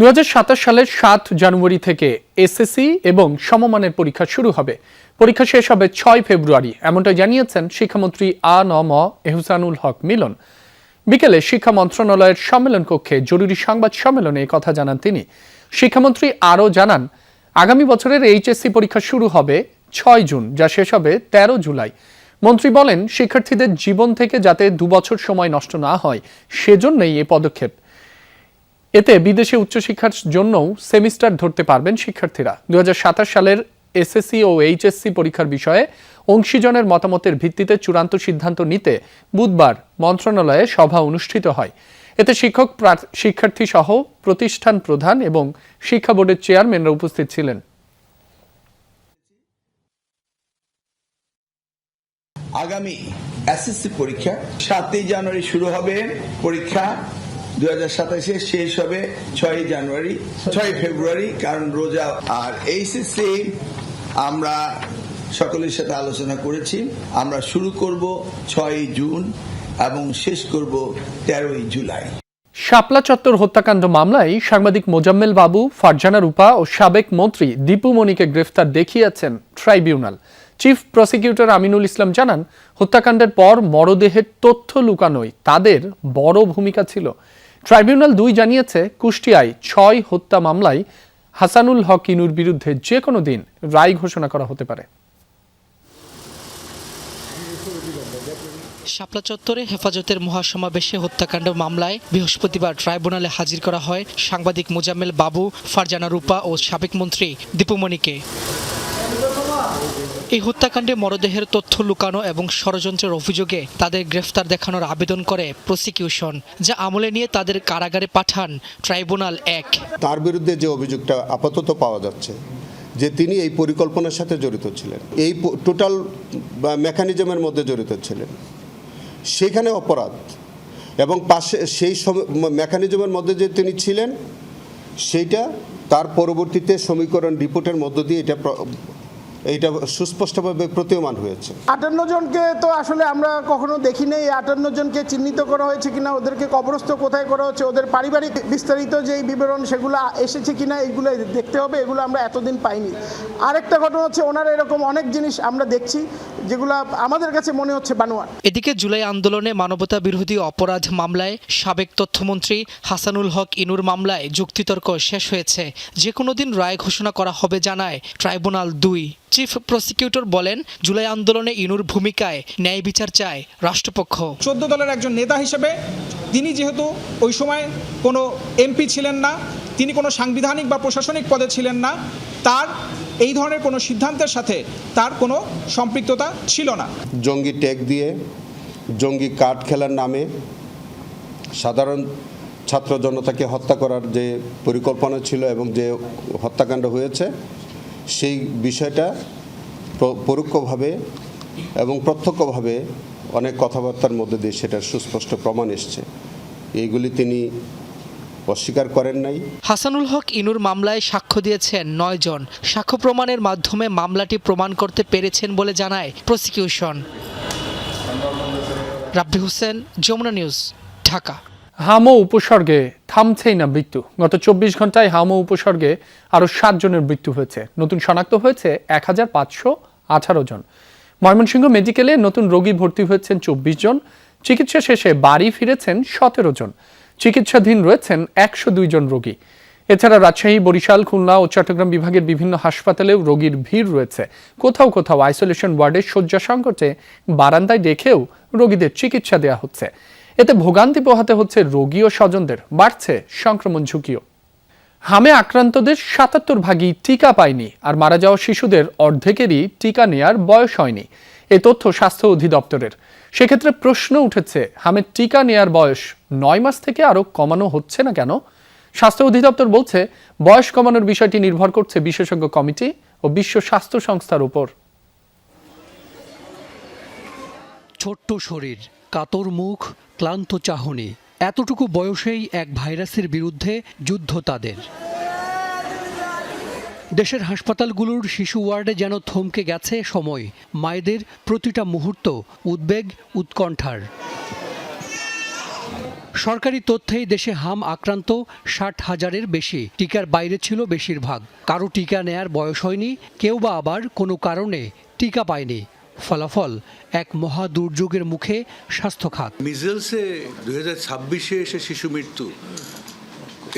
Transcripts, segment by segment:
2027 সালের 7 জানুয়ারি থেকে এসএসসি এবং সমমানের পরীক্ষা শুরু হবে। পরীক্ষা শেষ হবে 6 ফেব্রুয়ারি, এমনটাই জানিয়েছেন শিক্ষামন্ত্রী আ.ন.ম এহসানুল হক মিলন। বিকেলে শিক্ষা মন্ত্রণালয়ের সম্মেলন কক্ষে জরুরি সংবাদ সম্মেলনে এই কথা জানান তিনি। শিক্ষামন্ত্রী আরও জানান, আগামী বছরের এইচএসসি পরীক্ষা শুরু হবে 6 জুন, যা শেষ হবে 13 জুলাই। মন্ত্রী বলেন, শিক্ষার্থীদের জীবন থেকে যাতে 2 বছর সময় নষ্ট না হয়, সেজন্যই এই পদক্ষেপ। এতে বিদেশে উচ্চশিক্ষার জন্যও সেমিস্টার ধরতে পারবেন শিক্ষার্থীরা। 2027 সালের এসএসসি ও এইচএসসি পরীক্ষার বিষয়ে অংশীজনের মতামতের ভিত্তিতে চূড়ান্ত সিদ্ধান্ত নিতে বুধবার মন্ত্রণালয়ে সভা অনুষ্ঠিত হয়। এতে শিক্ষক, শিক্ষার্থী সহ প্রতিষ্ঠান প্রধান এবং শিক্ষা বোর্ডের চেয়ারম্যানরা উপস্থিত ছিলেন। আগামী এসএসসি পরীক্ষা 7 জানুয়ারি শুরু হবে পরীক্ষা, 2027 শেষ হবে 6 ফেব্রুয়ারি, কারণ রোজা। আর এইচএসসি আমরা সকলের সাথে আলোচনা করেছি, আমরা শুরু করব 6 জুন এবং শেষ করব 13 জুলাই। শাপলা চত্বর হত্যাকাণ্ড মামলায় সাংবাদিক মোজাম্মেল বাবু, ফারজানা রূপা ও সাবেক মন্ত্রী দীপু মনিকে গ্রেফতার দেখিয়েছেন tribunal. Chief prosecutor Aminul Islam জানান, হত্যাকাণ্ডের পর মরদেহের তথ্য লুকানোয় তাদের বড় ভূমিকা ছিল। ট্রাইব্যুনাল 2 জানিয়েছে, কুষ্টিয়ায় 6 হত্যা মামলায় হাসানুল হক ইনুর বিরুদ্ধে যে কোনো দিন রায় ঘোষণা করা হতে পারে। শাপলা চত্বরে হেফাজতের মহাসমাবেশে হত্যাকাণ্ড মামলায় বৃহস্পতিবার ট্রাইব্যুনালে হাজির করা হয় সাংবাদিক মোজাম্মেল বাবু, ফারজানা রূপা ও সাবেক মন্ত্রী দীপু মনিকে। এই হত্যাকাণ্ডে মরদেহের তথ্য লুকানো এবং ষড়যন্ত্রের অভিযোগে তাদের গ্রেফতার দেখানোর আবেদন করে প্রসিকিউশন, যা আমলে নিয়ে তাদের কারাগারে পাঠান ট্রাইব্যুনাল 1। তার বিরুদ্ধে যে অভিযোগটা আপাতত পাওয়া যাচ্ছে যে তিনি এই পরিকল্পনার সাথে জড়িত ছিলেন, এই টোটাল মেকানিজমের মধ্যে জড়িত ছিলেন, সেখানে অপরাধ এবং পাশে সেই মেকানিজমের মধ্যে যে তিনি ছিলেন সেইটা তার পরবর্তীতে সমীকরণ রিপোর্টের মধ্য দিয়ে এইটা সুস্পষ্টভাবে প্রতীয়মান হয়েছে। 58 জনকে তো আসলে আমরা কখনো দেখি নাই। 58 জনকে চিহ্নিত করা হয়েছে কিনা, ওদেরকে কবরস্থ কোথায় করা হচ্ছে, ওদের পারিবারিক বিস্তারিত যেই বিবরণ সেগুলো এসেছে কিনা, এগুলো দেখতে হবে। এগুলো আমরা এতদিন পাইনি। আরেকটা ঘটনা হচ্ছে, ওনারা এরকম অনেক জিনিস আমরা দেখছি যেগুলো আমাদের কাছে মনে হচ্ছে বানোয়াট। এদিকে জুলাই আন্দোলনে মানবতা বিরোধী অপরাধ মামলায় সাবেক তথ্যমন্ত্রী হাসানুল হক ইনুর মামলায় যুক্তিতর্ক শেষ হয়েছে। যে কোনো দিন রায় ঘোষণা করা হবে জানায় ট্রাইব্যুনাল 2। চিফ প্রসিকিউটর বলেন, জুলাই আন্দোলনে ইনুর ভূমিকায় ন্যায় বিচার চায় রাষ্ট্রপক্ষ। 14 দলের একজন নেতা হিসেবে তিনি যেহেতু ওই সময় কোনো এমপি ছিলেন না, তিনি কোনো সাংবিধানিক বা প্রশাসনিক পদে ছিলেন না, তার এই ধরনের কোনো সিদ্ধান্তের সাথে তার কোনো সম্পৃক্ততা ছিল না। জঙ্গি ট্যাগ দিয়ে, জঙ্গি কার্ড খেলার নামে সাধারণ ছাত্র জনতাকে হত্যা করার যে পরিকল্পনা ছিল এবং যে হত্যাকাণ্ড হয়েছে, সেই বিষয়টা পরোক্ষভাবে এবং প্রত্যক্ষভাবে অনেক কথাবার্তার মধ্যে দিয়ে সেটার সুস্পষ্ট প্রমাণ এসছে। এইগুলি তিনি অস্বীকার করেন নাই। হাসানুল হক ইনুর মামলায় সাক্ষ্য দিয়েছেন 9 জন। সাক্ষ্য প্রমাণের মাধ্যমে মামলাটি প্রমাণ করতে পেরেছেন বলে জানায় প্রসিকিউশন। রাব্বি হোসেন, যমুনা নিউজ, ঢাকা। হামো উপসর্গে থামছেই না মৃত্যু। গত 24 ঘন্টায় হামো উপসর্গে আরও 7 জনের মৃত্যু হয়েছে। নতুন শনাক্ত হয়েছে 1518 জন। ময়মনসিংহ মেডিকেলে নতুন রোগী ভর্তি হয়েছেন 24 জন। চিকিৎসা শেষে বাড়ি ফিরেছেন 17 জন। চিকিৎসাধীন রয়েছেন 102 জন রোগী। এছাড়া রাজশাহী, বরিশাল, খুলনা ও চট্টগ্রাম বিভাগের বিভিন্ন হাসপাতালেও রোগীর ভিড় রয়েছে। কোথাও কোথাও আইসোলেশন ওয়ার্ডে শয্যা সংকটে বারান্দায় রেখেও রোগীদের চিকিৎসা দেওয়া হচ্ছে। এতে ভোগান্তি পোহাতে হচ্ছে রোগী ও স্বজনদের, বাড়ছে সংক্রমণ ঝুঁকিও। হামে আক্রান্তদের 77% টিকা পায়নি, আর মারা যাওয়া শিশুদের অর্ধেকেরই টিকা নেয়ার বয়স হয়নি। এই তথ্য স্বাস্থ্য অধিদপ্তরের। সেক্ষেত্রে প্রশ্ন উঠেছে, হামের টিকা নেয়ার বয়স 9 মাস থেকে আরও কমানো হচ্ছে না কেন? স্বাস্থ্য অধিদপ্তর বলছে, বয়স কমানোর বিষয়টি নির্ভর করছে বিশেষজ্ঞ কমিটি ও বিশ্ব স্বাস্থ্য সংস্থার উপর। ছোট্ট শরীর, কাতর মুখ, ক্লান্ত চাহনি, এতটুকু বয়সেই এক ভাইরাসের বিরুদ্ধে যুদ্ধ তাদের। দেশের হাসপাতালগুলোর শিশু ওয়ার্ডে যেন থমকে গেছে সময়। মায়েদের প্রতিটা মুহূর্ত উদ্বেগ, উৎকণ্ঠার। সরকারি তথ্যেই দেশে হাম আক্রান্ত 60,000-এর বেশি। টিকার বাইরে ছিল বেশিরভাগ। কারো টিকা নেয়ার বয়স হয়নি, কেউ বা আবার কোনো কারণে টিকা পায়নি। ফলাফল এক মহা দুর্যোগের মুখে স্বাস্থ্য খাত। মিজেলসে 2026-এ এসে শিশু মৃত্যু,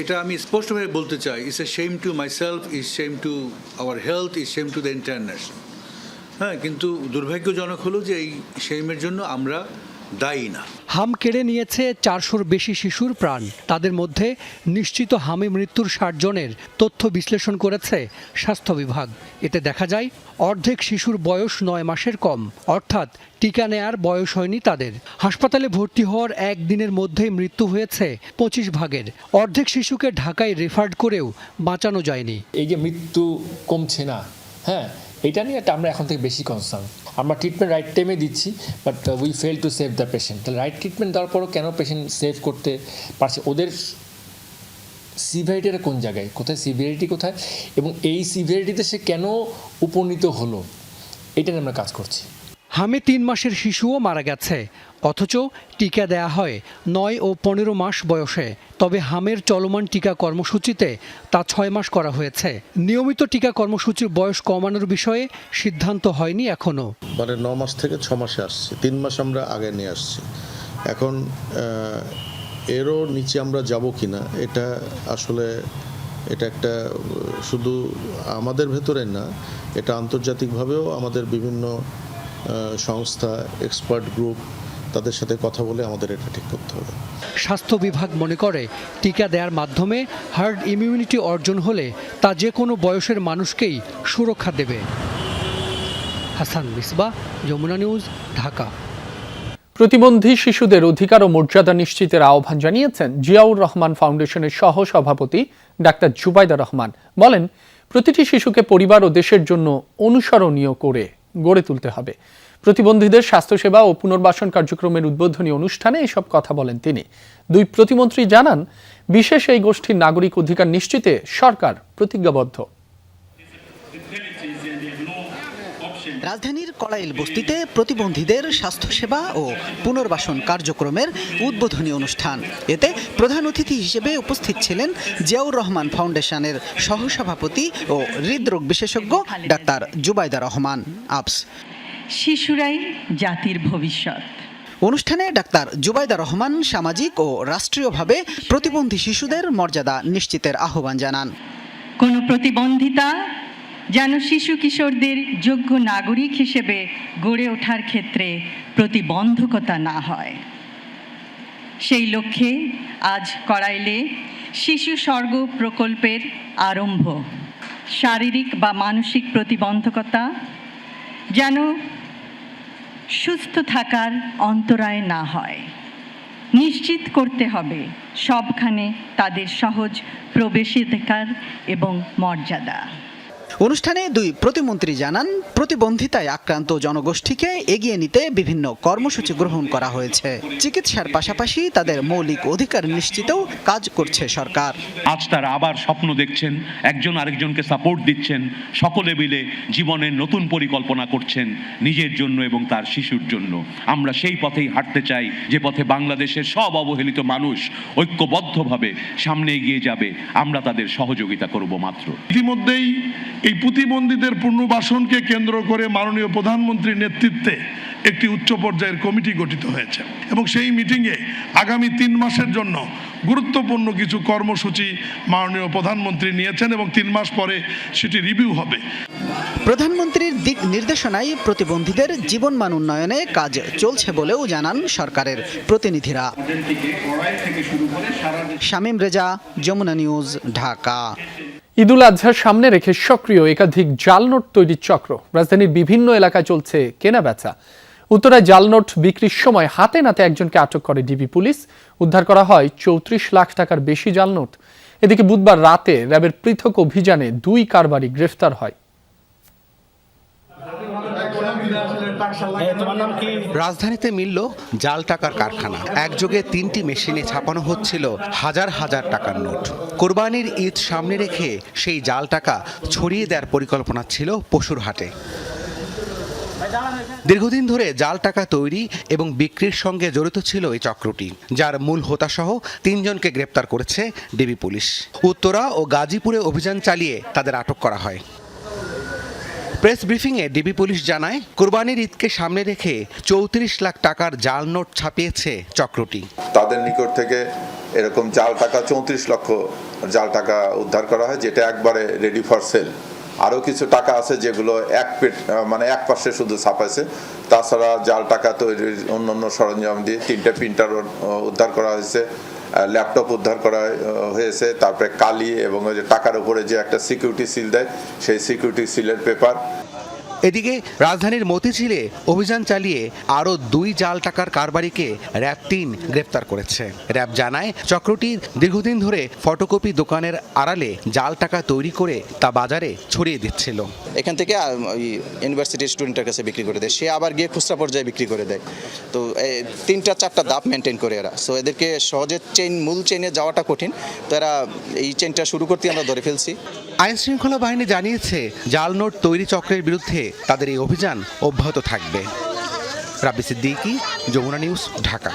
এটা আমি স্পষ্টভাবে বলতে চাই, it's a shame to myself, is shame to our health, is shame to the international. হ্যাঁ, কিন্তু দুর্ভাগ্যজনক হলো যে এই শেমের জন্য আমরা দায়ী না। হাম কেড়ে নিয়েছে 400-র বেশি শিশুর প্রাণ। তাদের মধ্যে নিশ্চিত হামে মৃত্যুর 60 জনের তথ্য বিশ্লেষণ করেছে স্বাস্থ্য বিভাগ। এতে দেখা যায় অর্ধেক শিশুর বয়স 9 মাসের কম, অর্থাৎ টিকা নেয়ার বয়স হয়নি তাদের। হাসপাতালে ভর্তি হওয়ার একদিনের মধ্যেই মৃত্যু হয়েছে 25 ভাগের। অর্ধেক শিশুকে ঢাকায় রেফার্ড করেও বাঁচানো যায়নি। এই যে মৃত্যু কমছে না, হ্যাঁ, এটা নিয়ে আমরা এখন থেকে বেশি কনসার্ন। আমরা ট্রিটমেন্ট রাইট টাইমে দিচ্ছি, but we fail to save the patient. তাহলে রাইট ট্রিটমেন্ট দেওয়ার পরও কেন পেশেন্ট সেভ করতে পারছে? ওদের সিভিয়ারিটিটা কোন জায়গায়, কোথায় সিভিয়ারিটি কোথায়, এবং এই সিভিয়ারিটিতে সে কেন উপনীত হলো, এটা নিয়ে আমরা কাজ করছি। হামে 3 মাসের শিশুও মারা গেছে, অথচ টিকা দেয়া হয় 9 ও 15 মাস বয়সে। তবে হামের চলমান টিকা কর্মসূচিতে তা 6 মাস করা হয়েছে। নিয়মিত টিকা কর্মসূচির বয়স কমানোর বিষয়ে সিদ্ধান্ত হয়নি এখনও। মানে 9 মাস থেকে 6 মাসে আসছি, 3 মাস আমরা আগে নিয়ে আসছি। এখন এরও নিচে আমরা যাব কিনা, এটা আসলে এটা একটা শুধু আমাদের ভেতরে না, এটা আন্তর্জাতিকভাবেও আমাদের বিভিন্ন সংস্থা, এক্সপার্ট গ্রুপ, তাদের সাথে কথা বলে আমাদের এটা ঠিক করতে হবে। স্বাস্থ্য বিভাগ মনে করে টিকা দেওয়ার মাধ্যমে হার্ড ইমিউনিটি অর্জন হলে তা যে কোনো বয়সের মানুষকেই সুরক্ষা দেবে। হাসান মিসবাহ, যমুনা নিউজ, ঢাকা। প্রতিবন্ধী শিশুদের অধিকার ও মর্যাদা নিশ্চিতের আহ্বান জানিয়েছেন জিয়াউর রহমান ফাউন্ডেশনের সহ সভাপতি ডাক্তার জুবাইদা রহমান। বলেন, প্রতিটি শিশুকে পরিবার ও দেশের জন্য অনুসরণীয় করে গড়ে তুলতে হবে। প্রতিবন্ধীদের স্বাস্থ্যসেবা ও পুনর্বাসন কার্যক্রমের উদ্বোধনী অনুষ্ঠানে এসব কথা বলেন তিনি। দুই প্রতিমন্ত্রী জানান, বিশেষ এই গোষ্ঠীর নাগরিক অধিকার নিশ্চিতে সরকার প্রতিজ্ঞাবদ্ধ। রাজধানীর কড়াইল বস্তিতে প্রতিবন্ধীদের স্বাস্থ্যসেবা ও পুনর্বাসন কার্যক্রমের উদ্বোধনী অনুষ্ঠান। এতে প্রধান অতিথি হিসেবে উপস্থিত ছিলেন জিয়াউর রহমান ফাউন্ডেশনের সহসভাপতি ও হৃদরোগ বিশেষজ্ঞ ডাক্তার জুবাইদা রহমান আবস। শিশুরাই জাতির ভবিষ্যৎ। অনুষ্ঠানে ডাক্তার জুবাইদা রহমান সামাজিক ও রাষ্ট্রীয়ভাবে প্রতিবন্ধী শিশুদের মর্যাদা নিশ্চিতের আহ্বান জানান। কোনো প্রতিবন্ধিতা যেন শিশু কিশোরদের যোগ্য নাগরিক হিসেবে গড়ে ওঠার ক্ষেত্রে প্রতিবন্ধকতা না হয়। সেই লক্ষ্যে আজ কড়াইলে শিশু স্বর্গ প্রকল্পের আরম্ভ। শারীরিক বা মানসিক প্রতিবন্ধকতা যেন সুস্থ থাকার অন্তরায় না হয়, নিশ্চিত করতে হবে সবখানে তাদের সহজ প্রবেশাধিকার এবং মর্যাদা। অনুষ্ঠানে দুই প্রতিমন্ত্রী জানান, প্রতিবন্ধিতায় আক্রান্ত জনগোষ্ঠীকে এগিয়ে নিতে বিভিন্ন কর্মসূচি গ্রহণ করা হয়েছে। চিকিৎসার পাশাপাশি তাদের মৌলিক অধিকার নিশ্চিতেও কাজ করছে সরকার। আজ তারা আবার স্বপ্ন দেখছেন, একজন আরেকজনকে সাপোর্ট দিচ্ছেন, সকলে মিলে জীবনের নতুন পরিকল্পনা করছেন নিজের জন্য এবং তার শিশুর জন্য। আমরা সেই পথেই হাঁটতে চাই, যে পথে বাংলাদেশের সব অবহেলিত মানুষ ঐক্যবদ্ধভাবে সামনে এগিয়ে যাবে। আমরা তাদের সহযোগিতা করব মাত্র। ইতিমধ্যেই এই প্রতিবন্ধীদের পুনর্বাসনকে কেন্দ্র করে মাননীয় প্রধানমন্ত্রীর নেতৃত্বে একটি উচ্চ পর্যায়ের কমিটি গঠিত হয়েছে এবং সেই মিটিংয়ে আগামী 3 মাসের জন্য গুরুত্বপূর্ণ কিছু কর্মসূচি মাননীয় প্রধানমন্ত্রী নিয়েছেন এবং 3 মাস পরে সেটি রিভিউ হবে। প্রধানমন্ত্রীর দিক নির্দেশনায় প্রতিবন্ধীদের জীবনমান উন্নয়নে কাজ চলছে বলেও জানান সরকারের প্রতিনিধিরা। শামীম রেজা, যমুনা নিউজ, ঢাকা। ঈদুল আজহার সামনে রেখে সক্রিয় একাধিক জাল নোট তৈরির চক্র। রাজধানীর বিভিন্ন এলাকায় চলছে কেনা বেচা। উত্তরায় জাল নোট বিক্রির সময় হাতে নাতে একজনকে আটক করে ডিবি পুলিশ। উদ্ধার করা হয় 34 লাখ টাকার বেশি জাল নোট। এদিকে বুধবার রাতে র্যাবের পৃথক অভিযানে 2 কারবারি গ্রেফতার হয়। রাজধানীতে মিলল জাল টাকার কারখানা। একযোগে 3টি মেশিনে ছাপানো হচ্ছিল হাজার হাজার টাকার নোট। কোরবানির ঈদ সামনে রেখে সেই জাল টাকা ছড়িয়ে দেওয়ার পরিকল্পনা ছিল পশুর হাটে। দীর্ঘদিন ধরে জাল টাকা তৈরি এবং বিক্রির সঙ্গে জড়িত ছিল এই চক্রটি, যার মূল হোতাসহ 3 জনকে গ্রেপ্তার করেছে ডিবি পুলিশ। উত্তরা ও গাজীপুরে অভিযান চালিয়ে তাদের আটক করা হয়। প্রেস ব্রিফিংয়ে ডিবি পুলিশ জানায়, কোরবানির ঈদকে সামনে রেখে 34 লাখ টাকার জাল নোট ছাপিয়েছে চক্রটি। তাদের নিকট থেকে এরকম জাল টাকা 34 লক্ষ জাল টাকা উদ্ধার করা হয়, যেটা একবারে রেডি ফর সেল। আরও কিছু টাকা আছে যেগুলো এক পাশে শুধু ছাপাইছে। তাছাড়া জাল টাকা তৈরির অন্যান্য সরঞ্জাম দিয়ে 3টে প্রিন্টার উদ্ধার করা হয়েছে, ল্যাপটপ উদ্ধার করা হয়েছে, তারপরে কালি এবং ওই যে টাকার উপরে যে একটা সিকিউরিটি সিল দেয় সেই সিকিউরিটি সিলের পেপার। এদিকে রাজধানীর মতিঝিলে অভিযান চালিয়ে আরও 2 জাল টাকার কারবারিকে র্যাব 3 গ্রেপ্তার করেছে। র্যাব জানায়, চক্রটির দীর্ঘদিন ধরে ফটোকপি দোকানের আড়ালে জাল টাকা তৈরি করে তা বাজারে ছড়িয়ে দিচ্ছিল। এখান থেকে ইউনিভার্সিটির স্টুডেন্টের কাছে বিক্রি করে দেয়, সে আবার গিয়ে খুচরা পর্যায়ে বিক্রি করে দেয়। তো 3-4টা ধাপ মেনটেন করে এরা। সো এদেরকে সহজে মূল চেইনে যাওয়াটা কঠিন, তো এরা এই চেইনটা শুরু করতে আমরা ধরে ফেলছি। আইন শৃঙ্খলা বাহিনী জানিয়েছে, জাল নোট তৈরি চক্রের বিরুদ্ধে তাদের এই অভিযান অব্যাহত থাকবে। রাব্বি সিদ্দিকী, যমুনা নিউজ, ঢাকা।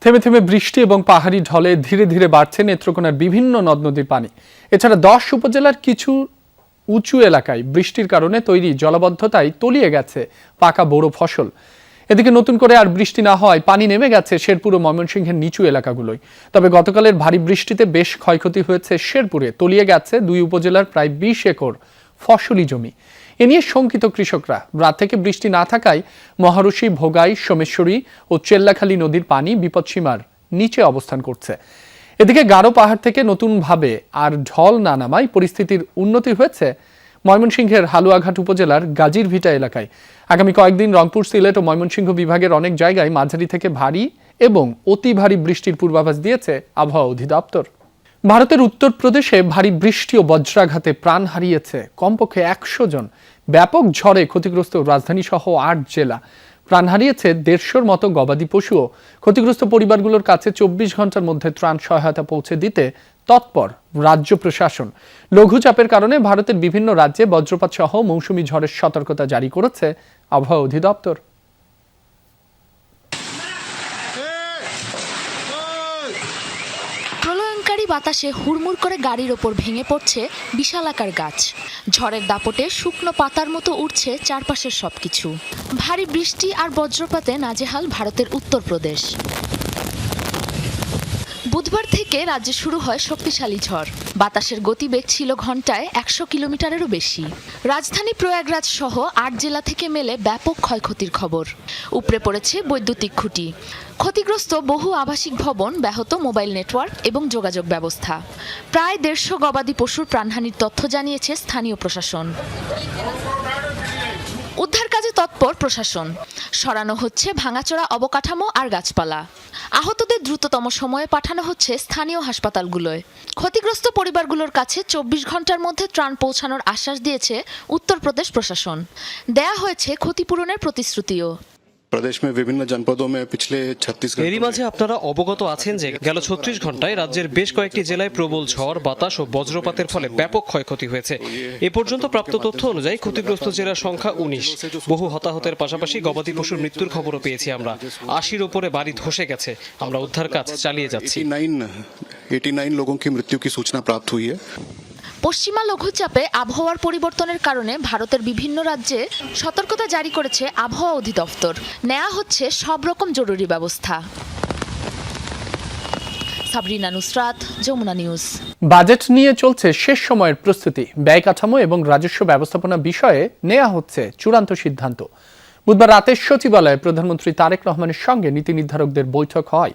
থেমে থেমে বৃষ্টি এবং পাহাড়ি ঢলে ধীরে ধীরে বাড়ছে নেত্রকোনার বিভিন্ন নদ নদীর পানি। এছাড়া 10 উপজেলার কিছু উঁচু এলাকায় বৃষ্টির কারণে তৈরি জলাবদ্ধতায় তলিয়ে গেছে পাকা বোরো ফসল। এদিকে নতুন করে আর বৃষ্টি না হওয়ায় পানি নেমে গেছে শেরপুর ও ময়মনসিংহের নিচু এলাকাগুলোয়। তবে গতকালের ভারী বৃষ্টিতে বেশ ক্ষয়ক্ষতি হয়েছে শেরপুরে, তলিয়ে গেছে 2 উপজেলার প্রায় 20 একর ফসলি জমি। এ নিয়ে শঙ্কিত কৃষকরা। রাত থেকে বৃষ্টি না থাকায় মহারশী, ভোগাই, সোমেশ্বরী ও চেল্লাখালী নদীর পানি বিপদসীমার নিচে অবস্থান করছে। এদিকে গারো পাহাড় থেকে নতুনভাবে আর ঢল না নামায় পরিস্থিতির উন্নতি হয়েছে ময়মনসিংহের হালুয়াঘাট উপজেলার গাজীর ভিটা এলাকায়। আগামী কয়েকদিন রংপুর, সিলেট ও ময়মনসিংহ বিভাগের অনেক জায়গায় মাঝারি থেকে ভারী এবং অতি ভারী বৃষ্টির পূর্বাভাস দিয়েছে আবহাওয়া অধিদপ্তর। ভারতের উত্তরপ্রদেশে ভারী বৃষ্টি ও বজ্রাঘাতে প্রাণ হারিয়েছে কমপক্ষে 100 জন। ব্যাপক ঝড়ে ক্ষতিগ্রস্ত রাজধানী সহ 8 জেলা। প্রাণ হারিয়েছে 150-র মতো গবাদি পশুও। ক্ষতিগ্রস্ত পরিবারগুলোর কাছে 24 ঘন্টার মধ্যে ত্রাণ সহায়তা পৌঁছে দিতে তৎপর রাজ্য প্রশাসন। লঘুচাপের কারণে ভারতের বিভিন্ন রাজ্যে বজ্রপাত সহ মৌসুমী ঝড়ের সতর্কতা জারি করেছে আবহাওয়া অধিদপ্তর। প্রলয়ঙ্কারী বাতাসে হুড়মুড় করে গাড়ির ওপর ভেঙে পড়ছে বিশালাকার গাছ। ঝড়ের দাপটে শুকনো পাতার মতো উড়ছে চারপাশের সবকিছু। ভারী বৃষ্টি আর বজ্রপাতে নাজেহাল ভারতের উত্তরপ্রদেশ। বুধবার থেকে রাজ্যে শুরু হয় শক্তিশালী ঝড়। বাতাসের গতিবেগ ছিল ঘন্টায় 100 কিলোমিটারেরও বেশি। রাজধানী প্রয়াগরাজ সহ 8 জেলা থেকে মেলে ব্যাপক ক্ষয়ক্ষতির খবর। উপড়ে পড়েছে বৈদ্যুতিক খুঁটি, ক্ষতিগ্রস্ত বহু আবাসিক ভবন, ব্যাহত মোবাইল নেটওয়ার্ক এবং যোগাযোগ ব্যবস্থা। প্রায় 150 গবাদি পশুর প্রাণহানির তথ্য জানিয়েছে স্থানীয় প্রশাসন। উদ্ধার কাজে তৎপর প্রশাসন। সরানো হচ্ছে ভাঙাচোরা অবকাঠামো আর গাছপালা। আহতদের দ্রুততম সময়ে পাঠানো হচ্ছে স্থানীয় হাসপাতালগুলোয়। ক্ষতিগ্রস্ত পরিবারগুলোর কাছে 24 ঘন্টার মধ্যে ত্রাণ পৌঁছানোর আশ্বাস দিয়েছে উত্তরপ্রদেশ প্রশাসন। দেয়া হয়েছে ক্ষতিপূরণের প্রতিশ্রুতিও। प्रदेश में विभिन्न जनपदों में पिछले 36 এরই মাঝে আপনারা অবগত আছেন যে গেল 36 ঘন্টায় রাজ্যের বেশ কয়েকটি জেলায় প্রবল ঝড়, বাতাস ও বজ্রপাতের ফলে ব্যাপক ক্ষয়ক্ষতি হয়েছে। এ পর্যন্ত প্রাপ্ত তথ্য অনুযায়ী ক্ষতিগ্রস্ত জেলার সংখ্যা 19। বহু হতাহতের পাশাপাশি গবাদি পশুর মৃত্যুর খবরও পেয়েছি আমরা। 80-র উপরে বাড়ি ধসে গেছে। আমরা উদ্ধার কাজ চালিয়ে যাচ্ছি। 89 लोगों की मृत्यु की सूचना प्राप्त हुई है। পশ্চিমা লঘুচাপে আবহাওয়ার পরিবর্তনের কারণে ভারতের বিভিন্ন রাজ্যে সতর্কতা জারি করেছে আবহাওয়া অধিদপ্তর। নেওয়া হচ্ছে সব রকম জরুরি ব্যবস্থা। সাবরিনা নুসরাত, যমুনা নিউজ। বাজেট নিয়ে চলছে শেষ সময়ের প্রস্তুতি। ব্যয় কাঠামো এবং রাজস্ব ব্যবস্থাপনা বিষয়ে নেওয়া হচ্ছে চূড়ান্ত সিদ্ধান্ত। বুধবার রাতে সচিবালয়ে প্রধানমন্ত্রী তারেক রহমানের সঙ্গে নীতি নির্ধারকদের বৈঠক হয়।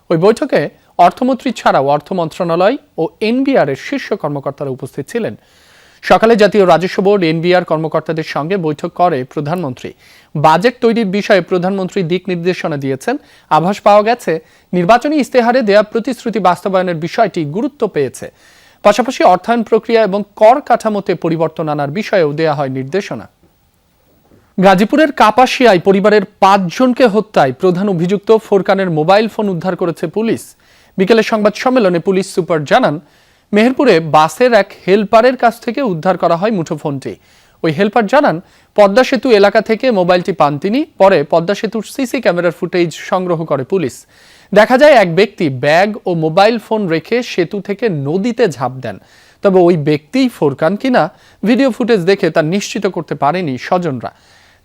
ওই বৈঠকে অর্থমন্ত্রী ছাড়াও অর্থ মন্ত্রণালয় ও এনবিআর এর শীর্ষ কর্মকর্তারা উপস্থিত ছিলেন। সকালে জাতীয় রাজস্ব বোর্ড, এনবিআর কর্মকর্তাদের সঙ্গে বৈঠক করে প্রধানমন্ত্রী। বাজেট তৈরির বিষয়ে প্রধানমন্ত্রী দিক নির্দেশনা দিয়েছেন। আভাস পাওয়া গেছে, নির্বাচনী ইস্তেহারে দেয়া প্রতিশ্রুতি বাস্তবায়নের বিষয়টি গুরুত্ব পেয়েছে। পাশাপাশি অর্থায়ন প্রক্রিয়া এবং কর কাঠামোতে পরিবর্তন আনার বিষয়েও দেয়া হয় নির্দেশনা। গাজীপুরের কাপাসিয়ায় পরিবারের 5 জনকে হত্যায় প্রধান অভিযুক্ত ফোরকানের মোবাইল ফোন উদ্ধার করেছে পুলিশ। বিকেলে সংবাদ সম্মেলনে পুলিশ সুপার জানান, মেহেরপুরে বাসের এক হেলপারের কাছ থেকে উদ্ধার করা হয় মুঠোফোনটি। ওই হেল্পার জানান, পদ্মা সেতু এলাকা থেকে মোবাইলটি পান তিনি। পরে পদ্মা সেতুর সিসি ক্যামেরার ফুটেজ সংগ্রহ করে পুলিশ। দেখা যায় এক ব্যক্তি ব্যাগ ও মোবাইল ফোন রেখে সেতু থেকে নদীতে ঝাঁপ দেন। তবে ওই ব্যক্তিই ফোরকান কিনা ভিডিও ফুটেজ দেখে তা নিশ্চিত করতে পারেনি স্বজনরা।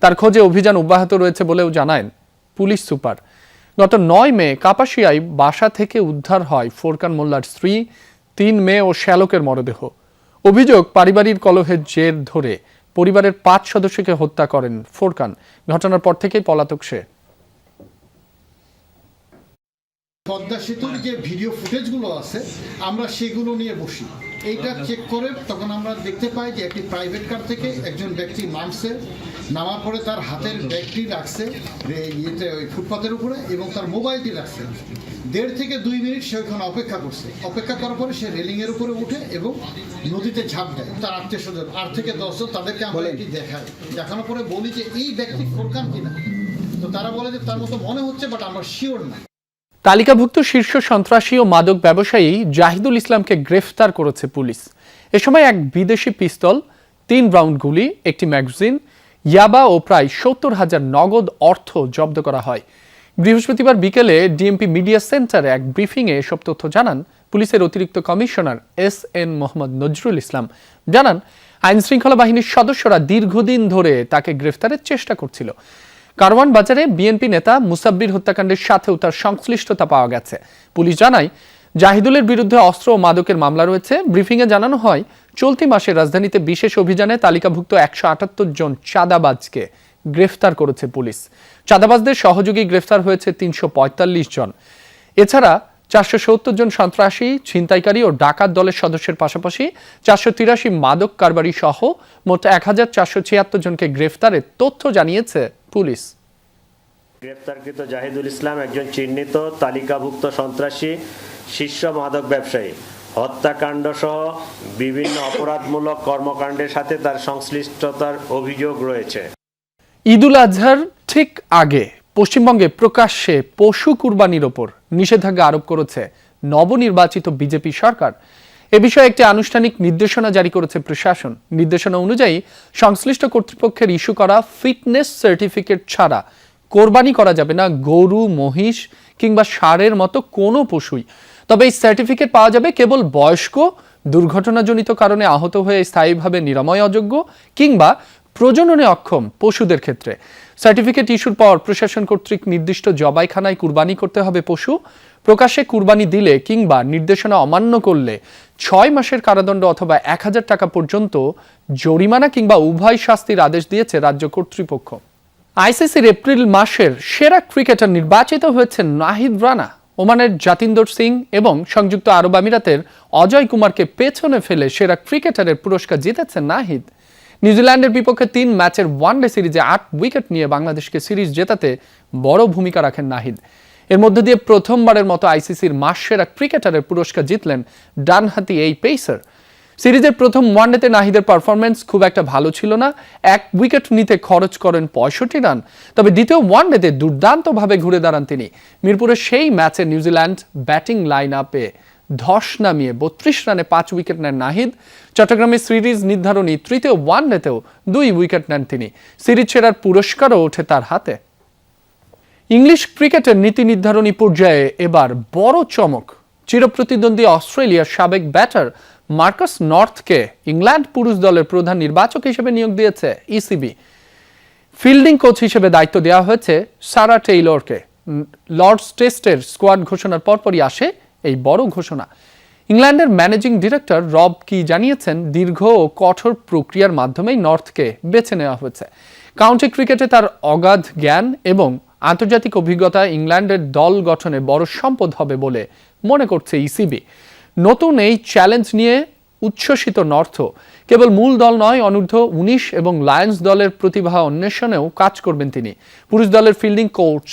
তার খোঁজে অভিযান অব্যাহত রয়েছে বলেও জানান পুলিশ সুপার। গত 9 মে কাপাসিয়ায় বাসা থেকে উদ্ধার হয় ফোরকান মোল্লার স্ত্রী, 3 মেয়ে ও শ্যালকের মরদেহ। অভিযোগ, পারিবারিক কলহের জের ধরে পরিবারের 5 সদস্যকে হত্যা করেন ফোরকান। ঘটনার পর থেকেই পলাতক সে। পদ্মা সেতুর যে ভিডিও ফুটেজগুলো আছে আমরা সেগুলো নিয়ে বসি, এইটা চেক করে তখন আমরা দেখতে পাই যে একটি প্রাইভেট কার থেকে একজন ব্যক্তি নামছে, নামার পরে তার হাতের ব্যাগটি রাখছে ওই ফুটপাথের উপরে এবং তার মোবাইলটি রাখছে। 1.5 থেকে 2 মিনিট সে ওইখানে অপেক্ষা করছে। অপেক্ষা করার পরে সে রেলিংয়ের উপরে উঠে এবং নদীতে ঝাঁপ দেয়। তার আত্মীয় স্বজন 8 থেকে 10 জন তাদেরকে আমরা এটি দেখাই। দেখানোর পরে বলি যে এই ব্যক্তি ফোরকান কিনা, তো তারা বলে যে তার মতো মনে হচ্ছে, বাট আমরা শিওর না। তালিকাভুক্ত শীর্ষ সন্ত্রাসী ও মাদক ব্যবসায়ী জাহিদুল ইসলামকে গ্রেফতার করেছে পুলিশ। এ সময় এক বিদেশি পিস্তল, 3 রাউন্ড গুলি, একটি ম্যাগাজিন, ইয়াবা ও প্রায় 70,000 নগদ অর্থ জব্দ করা হয়। বৃহস্পতিবার বিকেলে ডিএমপি মিডিয়া সেন্টারে এক ব্রিফিংয়ে এসব তথ্য জানান পুলিশের অতিরিক্ত কমিশনার SN মোহাম্মদ নজরুল ইসলাম। জানান, আইনশৃঙ্খলা বাহিনীর সদস্যরা দীর্ঘদিন ধরে তাকে গ্রেফতারের চেষ্টা করছিল। কারওয়ান বাজারে বিএনপি নেতা মুসাব্বির হত্যাকাণ্ডের সাথেও তার সংশ্লিষ্টতা পাওয়া গেছে। পুলিশ জানায়, জাহিদুলের বিরুদ্ধে অস্ত্র ও মাদকের মামলা রয়েছে। ব্রিফিংয়ে জানানো হয়, চলতি মাসে রাজধানীতে বিশেষ অভিযানে তালিকাভুক্ত 178 জন চাঁদাবাজকে গ্রেফতার করেছে পুলিশ। চাঁদাবাজদের সহযোগী গ্রেফতার হয়েছে 345 জন। এছাড়া 470 জন সন্ত্রাসী, ছিনতাইকারী ও ডাকাত দলের সদস্যের পাশাপাশি 483 মাদক কারবারি সহ মোট 1476 জনকে গ্রেফতারের তথ্য জানিয়েছে পুলিশ। গ্রেফতারকৃত জাহিদুল ইসলাম একজন চিহ্নিত তালিকাভুক্ত সন্ত্রাসী, শীর্ষ মাদক ব্যবসায়ী। হত্যাকাণ্ড সহ বিভিন্ন অপরাধমূলক কর্মকাণ্ডের সাথে তার সংশ্লিষ্টতার অভিযোগ রয়েছে। ঈদুল আজহার ঠিক আগে পশ্চিমবঙ্গে প্রকাশ্যে পশু কুরবানির ওপর নিষেধাজ্ঞা আরোপ করেছে নবনির্বাচিত বিজেপি সরকার। এ বিষয়ে একটি আনুষ্ঠানিক নির্দেশনা জারি করেছে প্রশাসন। নির্দেশনা অনুযায়ী সংশ্লিষ্ট কর্তৃপক্ষের ইস্যু করা ফিটনেস সার্টিফিকেট ছাড়া কোরবানি করা যাবে না গরু, মহিষ কিংবা ষাঁড়ের মতো কোনো পশুই। তবে এই সার্টিফিকেট পাওয়া যাবে কেবল বয়স্ক, দুর্ঘটনাজনিত কারণে আহত হয়ে স্থায়ীভাবে নিরাময় অযোগ্য কিংবা প্রজননে অক্ষম পশুদের ক্ষেত্রে। সার্টিফিকেট ইস্যুর পর প্রশাসন কর্তৃক নির্দিষ্ট জবাইখানায় কুরবানি করতে হবে পশু। প্রকাশ্যে কুরবানি দিলে কিংবা নির্দেশনা অমান্য করলে 6 মাসের কারাদণ্ড অথবা 1000 টাকা পর্যন্ত জরিমানা কিংবা উভয় শাস্তির আদেশ দিয়েছে রাজ্য কর্তৃপক্ষ। আইসিসির এপ্রিল মাসের সেরা ক্রিকেটার নির্বাচিত হয়েছেন নাহিদ রানা। ওমানের জাতিন্দর সিং এবং সংযুক্ত আরব আমিরাতের অজয় কুমারকে পেছনে ফেলে সেরা ক্রিকেটারের পুরস্কার জিতেছেন নাহিদ। নিউজিল্যান্ডের বিপক্ষে 3 ম্যাচের ওয়ানডে সিরিজে 8 উইকেট নিয়ে বাংলাদেশকে সিরিজ জেতাতে বড় ভূমিকা রাখেন নাহিদ। এর মধ্য দিয়ে প্রথমবারের মতো আইসিসির মাস সেরা ক্রিকেটারের পুরস্কার জিতলেন ডানহাতি এই পেসার। সিরিজের প্রথম ওয়ানডেতে নাহিদের পারফরম্যান্স খুব একটা ভালো ছিল না। 1 উইকেট নিতে খরচ করেন 65 রান। তবে দ্বিতীয় ওয়ানডেতে দুর্দান্তভাবে ঘুরে দাঁড়ান তিনি। মিরপুরের সেই ম্যাচে নিউজিল্যান্ড ব্যাটিং লাইন আপে ধস নামিয়ে 32 রানে 5 উইকেট নেন নাহিদ। চট্টগ্রামে সিরিজ নির্ধারণী তৃতীয় ওয়ানডেতেও 2 উইকেট নেন তিনি। সিরিজ সেরার পুরস্কারও ওঠে তার হাতে। ইংলিশ ক্রিকেটের নীতি নির্ধারণী পর্যায়ে এবার বড় চমক। চিরপ্রতিদ্বন্দ্বী অস্ট্রেলিয়ার সাবেক ব্যাটার মার্কাস নর্থকে ইংল্যান্ড পুরুষ দলের প্রধান নির্বাচক হিসেবে নিয়োগ দিয়েছে ইসিবি। ফিল্ডিং কোচ হিসেবে দায়িত্ব দেওয়া হয়েছে সারা টেইলরকে। লর্ডস টেস্টের স্কোয়াড ঘোষণার পরপরই আসে এই বড় ঘোষণা। ইংল্যান্ডের ম্যানেজিং ডিরেক্টর রব কি জানিয়েছেন, দীর্ঘ ও কঠোর প্রক্রিয়ার মাধ্যমেই নর্থকে বেছে নেওয়া হয়েছে। কাউন্টি ক্রিকেটে তার অগাধ জ্ঞান এবং আন্তর্জাতিক অভিজ্ঞতা ইংল্যান্ডের দল গঠনে বড় সম্পদ হবে বলে মনে করছে ইসিবি। নতুন এই চ্যালেঞ্জ নিয়ে উচ্ছ্বসিত নর্থ কেবল মূল দল নয়, অনূর্ধ্ব 19 এবং লায়ন্স দলের প্রতিভা অন্বেষণেও কাজ করবেন তিনি। পুরুষ দলের ফিল্ডিং কোচ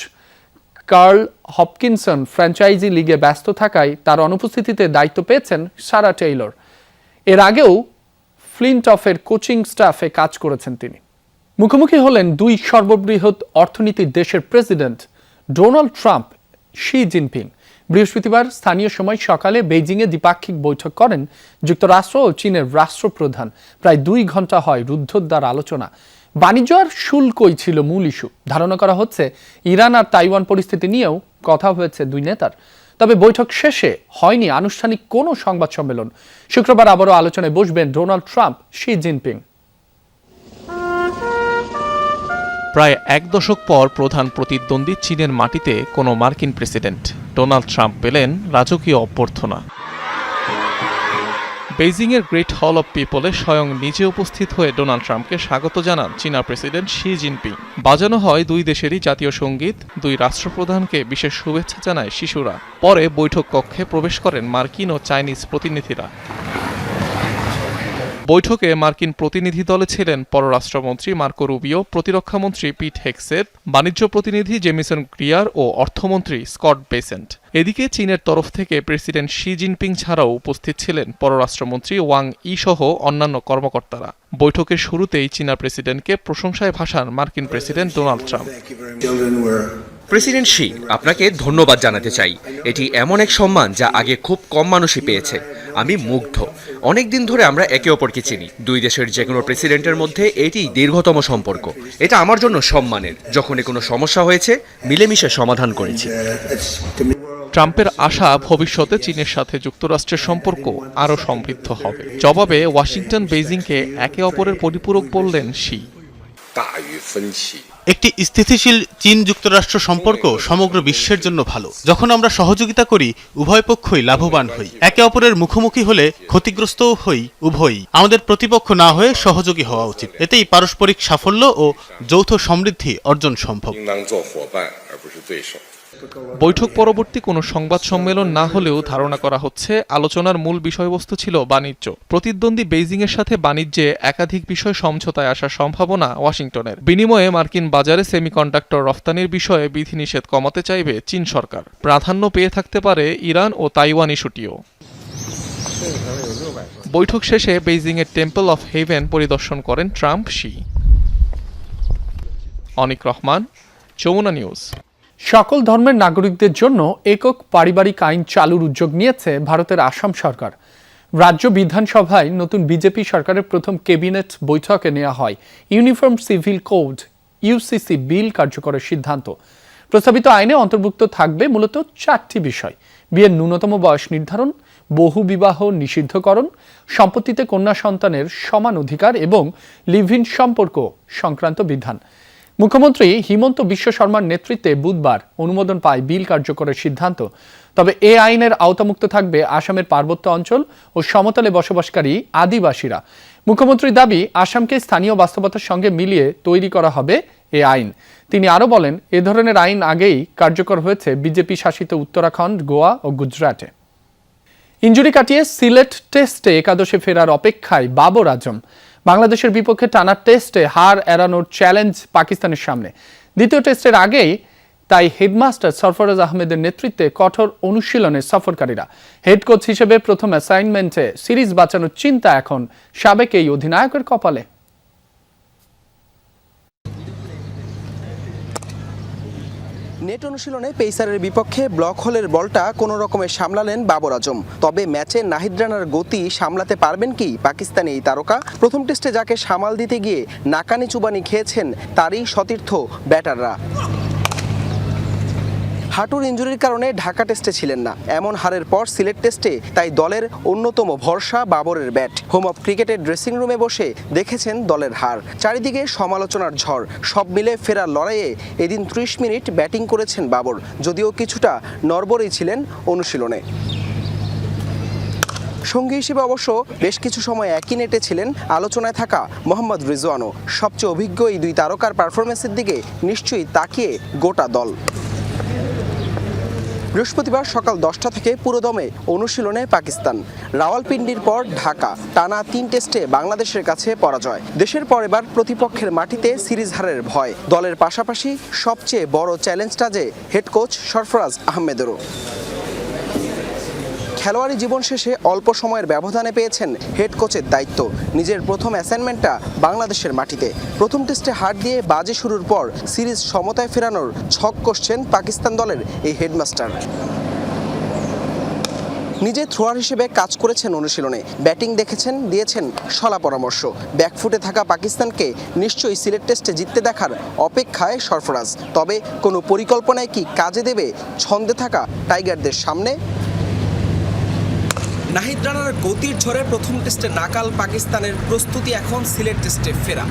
কার্ল হপকিনসন ফ্র্যাঞ্চাইজি লিগে ব্যস্ত থাকায় তার অনুপস্থিতিতে দায়িত্ব পেয়েছেন সারা টেইলর। এর আগেও ফ্লিনটফের কোচিং স্টাফে কাজ করেছেন তিনি। মুখোমুখি হলেন 2 সর্ববৃহৎ অর্থনীতির দেশের president Donald Trump, Xi Jinping. বৃহস্পতিবার স্থানীয় সময় সকালে বেইজিংয়ে দ্বিপাক্ষিক বৈঠক করেন যুক্তরাষ্ট্র ও চীনের রাষ্ট্রপ্রধান। প্রায় 2 ঘণ্টা হয় রুদ্ধদ্বার আলোচনা। বাণিজ্য আর শুল্কই ছিল মূল ইস্যু। ধারণা করা হচ্ছে ইরান আর তাইওয়ান পরিস্থিতি নিয়েও কথা হয়েছে দুই নেতার। তবে বৈঠক শেষে হয়নি আনুষ্ঠানিক কোনো সংবাদ সম্মেলন। শুক্রবার আবারও আলোচনায় বসবেন ডোনাল্ড ট্রাম্প, শি জিনপিং। প্রায় 1 দশক পর প্রধান প্রতিদ্বন্দ্বী চীনের মাটিতে কোনো মার্কিন প্রেসিডেন্ট। ডোনাল্ড ট্রাম্প পেলেন রাজকীয় অভ্যর্থনা। বেইজিংয়ের গ্রেট হল অব পিপলে স্বয়ং নিজে উপস্থিত হয়ে ডোনাল্ড ট্রাম্পকে স্বাগত জানান চীনা প্রেসিডেন্ট শি জিনপিং। বাজানো হয় দুই দেশেরই জাতীয় সঙ্গীত। দুই রাষ্ট্রপ্রধানকে বিশেষ শুভেচ্ছা জানায় শিশুরা। পরে বৈঠক কক্ষে প্রবেশ করেন মার্কিন ও চাইনিজ প্রতিনিধিরা। বৈঠকে মার্কিন প্রতিনিধি দলে ছিলেন পররাষ্ট্রমন্ত্রী মার্কো রুবিও, প্রতিরক্ষামন্ত্রী পিট হেগসেট, বাণিজ্য প্রতিনিধি জেমিসন গ্রিয়ার ও অর্থমন্ত্রী স্কট বেসেন্ট। এদিকে চীনের তরফ থেকে প্রেসিডেন্ট শি জিনপিং ছাড়াও উপস্থিত ছিলেন পররাষ্ট্রমন্ত্রী ওয়াং ই সহ অন্যান্য কর্মকর্তারা। বৈঠকের শুরুতেই চীনা প্রেসিডেন্টকে প্রশংসায় ভাসান মার্কিন president Donald Trump. President Xi, আপনাকে ধন্যবাদ জানাতে চাই। এটি এমন এক সম্মান যা আগে খুব কম মানুষই পেয়েছে। আমি মুগ্ধ। অনেক দিন ধরে আমরা একে অপরকে চিনি। দুই দেশের যে কোনো প্রেসিডেন্টের মধ্যে এটি দীর্ঘতম সম্পর্ক। এটা আমার জন্য সম্মানের। যখনই কোনো সমস্যা হয়েছে মিলেমিশে সমাধান করেছি। ট্রাম্পের আশা ভবিষ্যতে চীনের সাথে যুক্তরাষ্ট্রের সম্পর্ক আরও সমৃদ্ধ হবে। জবাবে ওয়াশিংটন বেইজিংকে একে অপরের পরিপূরক বললেন শি। একটি স্থিতিশীল চীন যুক্তরাষ্ট্র সম্পর্ক সমগ্র বিশ্বের জন্য ভালো। যখন আমরা সহযোগিতা করি উভয় পক্ষই লাভবান হই। একে অপরের মুখোমুখি হলে ক্ষতিগ্রস্তও হই উভয়ই। আমাদের প্রতিপক্ষ না হয়ে সহযোগী হওয়া উচিত। এতেই পারস্পরিক সাফল্য ও যৌথ সমৃদ্ধি অর্জন সম্ভব। বৈঠক পরবর্তী কোনো সংবাদ সম্মেলন না হলেও ধারণা করা হচ্ছে আলোচনার মূল বিষয়বস্তু ছিল বাণিজ্য। প্রতিদ্বন্দ্বী বেইজিংয়ের সাথে বাণিজ্যে একাধিক বিষয় সমঝোতায় আসার সম্ভাবনা ওয়াশিংটনের। বিনিময়ে মার্কিন বাজারে সেমিকন্ডাক্টর রফতানির বিষয়ে বিধিনিষেধ কমাতে চাইবে চীন সরকার। প্রাধান্য পেয়ে থাকতে পারে ইরান ও তাইওয়ান ইস্যুটিও। বৈঠক শেষে বেইজিংয়ের টেম্পল অফ হেভেন পরিদর্শন করেন Trump, Xi. Anik Rahman, Jamuna news. সকল ধর্মের নাগরিকদের জন্য একক পারিবারিক আইন চালুর উদ্যোগ নিয়েছে ভারতের আসাম সরকার। রাজ্য বিধানসভায় নতুন বিজেপি সরকারের প্রথম ক্যাবিনেট বৈঠকে নেওয়া হয় ইউনিফর্ম সিভিল কোড ইউসিসি বিল কার্যকরের সিদ্ধান্ত। প্রস্তাবিত আইনে অন্তর্ভুক্ত থাকবে মূলত 4টি বিষয়: বিয়ের ন্যূনতম বয়স নির্ধারণ, বহু বিবাহ নিষিদ্ধকরণ, সম্পত্তিতে কন্যা সন্তানের সমান অধিকার এবং লিভ ইন সম্পর্ক সংক্রান্ত বিধান। মুখ্যমন্ত্রী হিমন্ত বিশ্ব শর্মার নেতৃত্বে বুধবার অনুমোদন পায় বিল কার্যকরের সিদ্ধান্ত। তবে এ আইনের আওতামুক্ত থাকবে আসামের পার্বত্য অঞ্চল ও সমতলে বসবাসকারী আদিবাসীরা। মুখ্যমন্ত্রীর দাবি, আসামকে স্থানীয় বাস্তবতার সঙ্গে মিলিয়ে তৈরি করা হবে এ আইন। তিনি আরও বলেন, এ ধরনের আইন আগেই কার্যকর হয়েছে বিজেপি শাসিত উত্তরাখণ্ড, গোয়া ও গুজরাটে। ইনজুরি কাটিয়ে সিলেট টেস্টে একাদশে ফেরার অপেক্ষায় বাবর আজম। বাংলাদেশের বিপক্ষে টানা টেস্টে হার এড়ানোর চ্যালেঞ্জ পাকিস্তানের সামনে। দ্বিতীয় টেস্টের আগেই তাই হেডমাস্টার সরফরাজ আহমেদের নেতৃত্বে কঠোর অনুশীলনে সফরকারীরা। হেড কোচ হিসেবে প্রথম অ্যাসাইনমেন্টে সিরিজ বাঁচানোর চিন্তা এখন সাবেক এই অধিনায়কের কপালে। নেট অনুশীলনে পেসারের বিপক্ষে ব্লক হোলের বলটা কোনো রকমে সামলালেন বাবর আজম। তবে ম্যাচে নাহিদ রানার গতি সামলাতে পারবেন কি পাকিস্তানি এই তারকা? প্রথম টেস্টে যাকে সামাল দিতে গিয়ে নাকানি চুবানি খেয়েছেন তারই সতীর্থ ব্যাটাররা। হাঁটুর ইনজুরির কারণে ঢাকা টেস্টে ছিলেন না। এমন হারের পর সিলেট টেস্টে তাই দলের অন্যতম ভরসা বাবরের ব্যাট। হোম অফ ক্রিকেটের ড্রেসিং রুমে বসে দেখেছেন দলের হার। চারিদিকে সমালোচনার ঝড়। সব মিলে ফেরার লড়াইয়ে এদিন 30 মিনিট ব্যাটিং করেছেন বাবর, যদিও কিছুটা নড়বড়েই ছিলেন অনুশীলনে। সঙ্গী হিসেবে অবশ্য বেশ কিছু সময় একই নেটে ছিলেন আলোচনায় থাকা মোহাম্মদ রিজওয়ানও। সবচেয়ে অভিজ্ঞ এই দুই তারকার পারফরমেন্সের দিকে নিশ্চয়ই তাকিয়ে গোটা দল। বৃহস্পতিবার সকাল 10টা থেকে পুরোদমে অনুশীলনে পাকিস্তান। রাওয়ালপিন্ডির পর ঢাকা, টানা 3 টেস্টে বাংলাদেশের কাছে পরাজয়। দেশের পর এবার প্রতিপক্ষের মাটিতে সিরিজ হারের ভয়। দলের পাশাপাশি সবচেয়ে বড় চ্যালেঞ্জটা যে হেড কোচ সরফরাজ আহমেদেরও। খেলোয়াড়ি জীবন শেষে অল্প সময়ের ব্যবধানে পেয়েছেন হেড কোচের দায়িত্ব। নিজের প্রথম অ্যাসাইনমেন্টটা বাংলাদেশের মাটিতে। প্রথম টেস্টে হার দিয়ে বাজে শুরুর পর সিরিজ সমতায় ফেরানোর ছক কষছেন পাকিস্তান দলের এই হেডমাস্টার। নিজে থ্রোয়ার হিসেবে কাজ করেছেন অনুশীলনে, ব্যাটিং দেখেছেন, দিয়েছেন শলা পরামর্শ। ব্যাকফুটে থাকা পাকিস্তানকে নিশ্চয়ই সিলেট টেস্টে জিততে দেখার অপেক্ষায় সরফরাজ। তবে কোনো পরিকল্পনায় কি কাজে দেবে ছন্দে থাকা টাইগারদের সামনে? নাহিদ রানার গতির ঝড়ে প্রথম টেস্টে নাকাল পাকিস্তানের প্রস্তুতি এখন সিলেট টেস্টে ফেরা।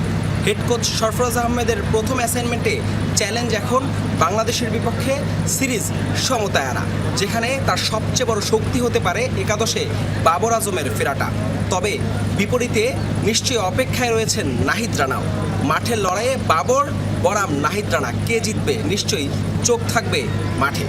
হেড কোচ সরফরাজ আহমেদের প্রথম অ্যাসাইনমেন্টে চ্যালেঞ্জ এখন বাংলাদেশের বিপক্ষে সিরিজ সমতায় আনা, যেখানে তার সবচেয়ে বড় শক্তি হতে পারে একাদশে বাবর আজমের ফেরাটা। তবে বিপরীতে নিশ্চয়ই অপেক্ষায় রয়েছেন নাহিদ রানাও। মাঠের লড়াইয়ে বাবর বনাম নাহিদ রানা, কে জিতবে নিশ্চয়ই চোখ থাকবে মাঠে।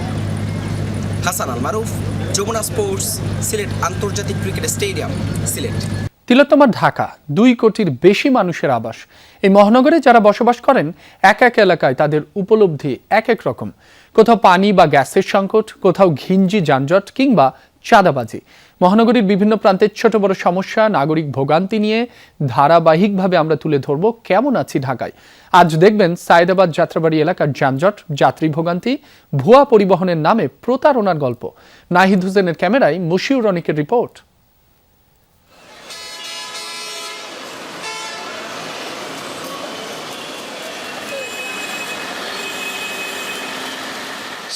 হাসান আল মারুফ, যমুনা স্পোর্টস, সিলেট আন্তর্জাতিক ক্রিকেট স্টেডিয়াম, সিলেট। তিলোত্তমার ঢাকা 2 কোটির বেশি মানুষের আবাস। এই মহানগরে যারা বসবাস করেন এক এক এলাকায় তাদের উপলব্ধি এক এক রকম। কোথাও পানি বা গ্যাসের সংকট, কোথাও ঘিঞ্জি যানজট কিংবা চাঁদাবাজি। মহানগরীর বিভিন্ন প্রান্তের ছোট বড় সমস্যা, নাগরিক ভোগান্তি নিয়ে ধারাবাহিকভাবে আমরা তুলে ধরব কেমন আছি ঢাকায়। আজ দেখবেন সায়েদাবাদ যাত্রাবাড়ি এলাকার যানজট, যাত্রী ভোগান্তি, ভুয়া পরিবহনের নামে প্রতারণার গল্প। নাহিদ হোসেনের ক্যামেরায় মশিউর রনিকের রিপোর্ট।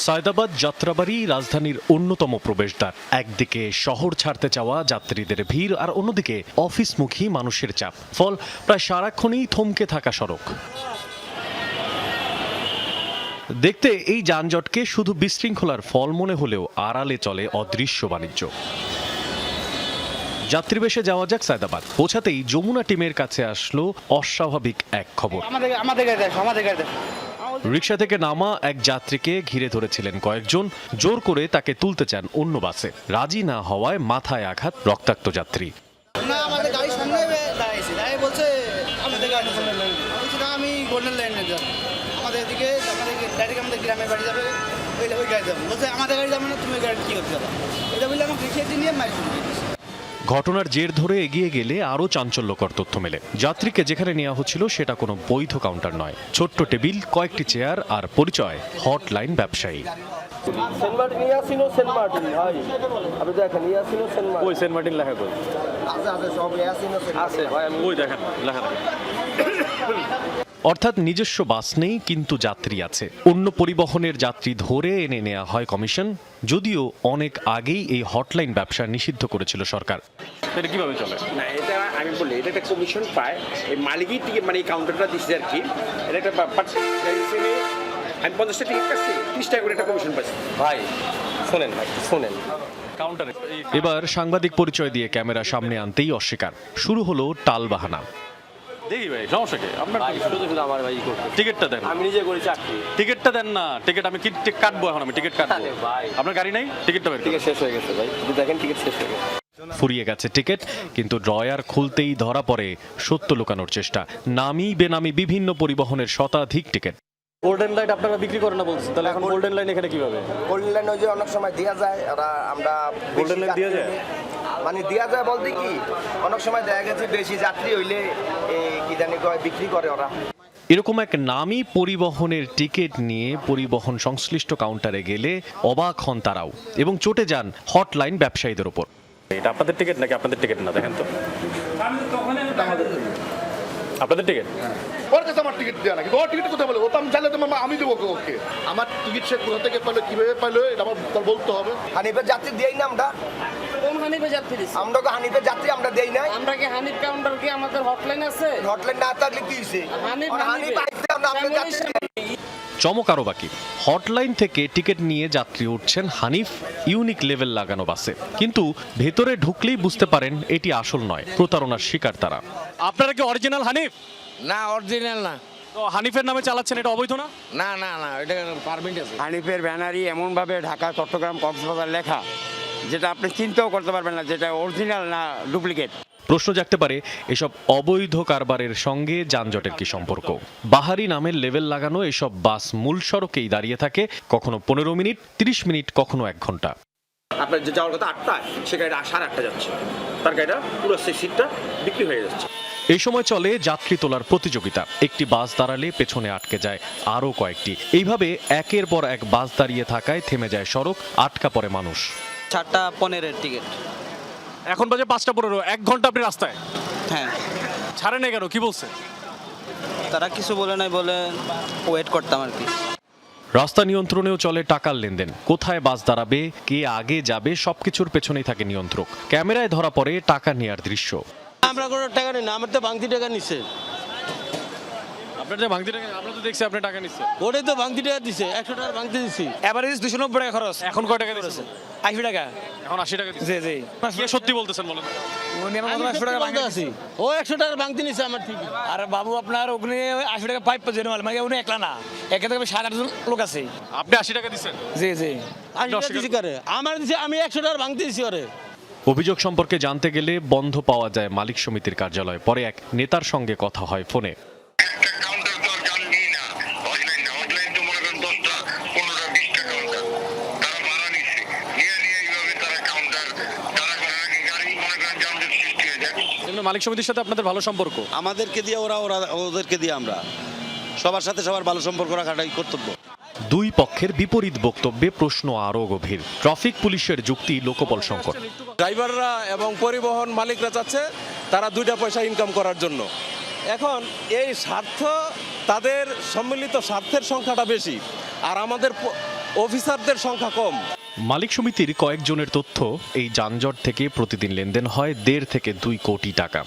সায়েদাবাদ যাত্রাবাড়ি রাজধানীর অন্যতম প্রবেশদ্বার। একদিকে শহর ছাড়তে চাওয়া যাত্রীদের ভিড়, আর অন্যদিকে অফিসমুখী মানুষের চাপ। ফল প্রায় সারাক্ষণই থমকে থাকা সড়ক। দেখতে এই যানজটকে শুধু বিশৃঙ্খলার ফল মনে হলেও আড়ালে চলে অদৃশ্য বাণিজ্য। যাত্রীবেশে যাওয়া যাক সায়েদাবাদ। পৌঁছাতেই যমুনা টিমের কাছে আসলো অস্বাভাবিক এক খবর। রিকশা থেকে নামা এক যাত্রীকে ঘিরে ধরেছিলেন কয়েকজন, জোর করে তাকে তুলতে চান অন্য বাসে। রাজি না হওয়ায় মাথায় আঘাত রক্তাক্ত যাত্রী। ঘটনার জের ধরে এগিয়ে গেলে আরও চাঞ্চল্যকর তথ্য মেলে। যাত্রীকে যেখানে নেওয়া হচ্ছিল সেটা কোনো বৈধ কাউন্টার নয়। ছোট্ট টেবিল, কয়েকটি চেয়ার আর পরিচয় হটলাইন ব্যবসায়ী। অর্থাৎ নিজস্ব বাস নেই, কিন্তু যাত্রী আছে। অন্য পরিবহনের যাত্রী ধরে এনে নেওয়া হয় কমিশন। যদিও অনেক আগেই এই হটলাইন ব্যবসা নিষিদ্ধ করেছিল সরকার। এটা কিভাবে চলে? না, এটা আমি বলি, এটা একটা কমিশন পায়, এই মালিকই টিকিট, মানে এই কাউন্টারটা দিচ্ছে আর কি। এটা একটা আমি 50টা টিকিট কাটছি, 30 টাকা করে একটা কমিশন পাচ্ছি। ভাই শোনেন, শোনেন। এবার সাংবাদিক পরিচয় দিয়ে ক্যামেরা সামনে আনতেই অস্বীকার। শুরু হলো টালবাহানা। দেখি ভাই, সমস্যা কি? আপনার শুধু আমার ভাই টিকিটটা দেন। আমি নিজে করি চাকরি। টিকিটটা দেন না। টিকিট আমি কি কাটবো? এখন আমি টিকিট কাটবো। আপনার গাড়ি নাই? টিকিটটা বের। টিকিট শেষ হয়ে গেছে ভাই, দেখেন টিকিট শেষ হয়ে গেছে। ফুরিয়ে গেছে টিকিট, কিন্তু ড্রয়ার খুলতেই ধরা পড়ে সত্য লুকানোর চেষ্টা। নামি বেনামি বিভিন্ন পরিবহনের শতাধিক টিকিট। গোল্ডেন লাইন আপনারা বিক্রি করেন না বলছেন, তাহলে এখন গোল্ডেন লাইন এখানে কিভাবে? গোল্ডেন লাইন ওই যে অনেক সময় দেওয়া যায়, আমরা গোল্ডেন লাইন দেওয়া যায়, মানে দেওয়া যায় বলতে কি, অনেক সময় দেখা গেছে বেশি যাত্রী হইলে কি জানি বিক্রি করে ওরা। এরকম এক নামী পরিবহনের টিকিট নিয়ে পরিবহন সংশ্লিষ্ট কাউন্টারে গেলে অবাক হন তারাও, এবং চটে যান হটলাইন ব্যবসায়ীদের উপর। এটা আপনাদের টিকিট নাকি আপনাদের টিকিট না? দেখেন তো আপনাদের টিকিট। ওর কাছে আমার টিকিট দেওয়া নাকি? ওর টিকিট কোথায় বলে? ও তো আমি জানলে তো আমি দেবো ওকে। আমার টিকিট সে কোথা থেকে পেলো, কিভাবে পেলো, এটা আমার বলতে হবে। হানিফের যাত্রী দেই না আমরা। কোন হানিফের যাত্রী দিছি? আমরা কি হানিফের যাত্রী আমরা দেই না? আমরা কি হানিফ কাউন্টার কি আমাদের হটলাইন আছে? হটলাইন না থাকলে কি হইছে? হানিফ আইছে, আমরা যাত্রী। চমক আরও বাকি। হটলাইন থেকে টিকিট নিয়ে যাত্রী উঠছেন হানিফ ইউনিক লেভেল লাগানো বাসে, কিন্তু ভেতরে ঢুকলেই বুঝতে পারেন এটি আসল নয়, প্রতারণার শিকার তারা। আপনারা কি অরিজিনাল হানিফ? না, অরিজিনাল না। তো হানিফের নামে চালাচ্ছেন, এটা অবৈধ না? না না না, এটা পারমিট আছে। হানিফের ব্যানারই এমন ভাবে ঢাকা, চট্টগ্রাম, কক্সবাজার লেখা, যেটা আপনি চিন্তাও করতে পারবেন না যেটা অরিজিনাল না ডুপ্লিকেট। প্রশ্ন জাগতে পারে, এসব অবৈধ কারবারের সঙ্গে যানজটের কি সম্পর্ক? বাহারি নামের লেভেল লাগানো এসব বাস মূল সড়কেই দাঁড়িয়ে থাকে, কখনো 15 মিনিট, 30 মিনিট, কখনো 1 ঘন্টা। আপনার যে যাওয়ার কথা 8টায়, সে গাড়িটা 8:30 যাচ্ছে, তার গাড়িটা পুরো সেই সিটটা বিক্রি হয়ে যাচ্ছে। এই সময় চলে যাত্রী তোলার প্রতিযোগিতা। একটি বাস দাঁড়ালে পেছনে আটকে যায় আরও কয়েকটি। এইভাবে একের পর এক বাস দাঁড়িয়ে থাকায় থেমে যায় সড়ক, আটকা পড়ে মানুষ। 4:15 টিকিট। এখন বাজে 5:15, 1 ঘন্টা আপনি রাস্তায়। হ্যাঁ। ছাড়ে নাই কেন, কি বলছে? তারা কিছু বলে নাই, বলে ওয়েট করতাম আর কি। রাস্তা নিয়ন্ত্রণেও চলে টাকার লেনদেন। কোথায় বাস দাঁড়াবে, কে আগে যাবে, সবকিছুর পেছনেই থাকে নিয়ন্ত্রক। ক্যামেরায় ধরা পড়ে টাকা নেওয়ার দৃশ্য। আমরা কোনো টাকা নিই না, আমার তো ভাঙতি টাকা নিছে। আপনার যে ভাঙতি টাকা, আমরা তো দেখছি আপনি টাকা নিচ্ছে। ওটাই তো ভাঙতি টাকা দিছে, 100 টাকা ভাঙতি দিছি। এভারেজ 290 টাকা খরচ। এখন কয় টাকা দিচ্ছে? 80 টাকা। এখন 80 টাকা দিচ্ছে। জি জি। কে সত্যি বলতেছেন বলেন? উনি আমার 100 টাকা ভাঙতি আছে। ও 100 টাকা ভাঙতি নিছে আমার ঠিক। আরে বাবু আপনার ওখানে 80 টাকা পাইপ পেয়ে মানে উনি একলা না, একে থেকে 8.5 জন লোক আছে। আপনি 80 টাকা দিচ্ছেন? জি জি। 80 টাকা দিছি করে। আমার দিছে, আমি 100 টাকা ভাঙতি দিছি ওরে। অভিযোগ সম্পর্কে জানতে গেলে বন্ধ পাওয়া যায় মালিক সমিতির কার্যালয়। পরে এক নেতার সঙ্গে কথা হয় ফোনে। মালিক সমিতির সাথে আপনাদের ভালো সম্পর্ক? আমাদেরকে দিয়ে ওরা ওদেরকে দিয়ে আমরা সবার সাথে সবার ভালো সম্পর্ক রাখাটাই কর্তব্য। দুই পক্ষের বিপরীত বক্তব্যে প্রশ্ন আরও গভীর। ট্রাফিক পুলিশের যুক্তি লোকবল সংকট। ড্রাইভাররা এবং পরিবহন মালিকরা চাচ্ছে তারা 2টা পয়সা ইনকাম করার জন্য। এখন এই স্বার্থ, তাদের সম্মিলিত স্বার্থের সংখ্যাটা বেশি, আর আমাদের অফিসারদের সংখ্যা কম। মালিক সমিতির কয়েকজনের তথ্য, এই যানজট থেকে প্রতিদিন লেনদেন হয় 1.5 থেকে 2 কোটি টাকা।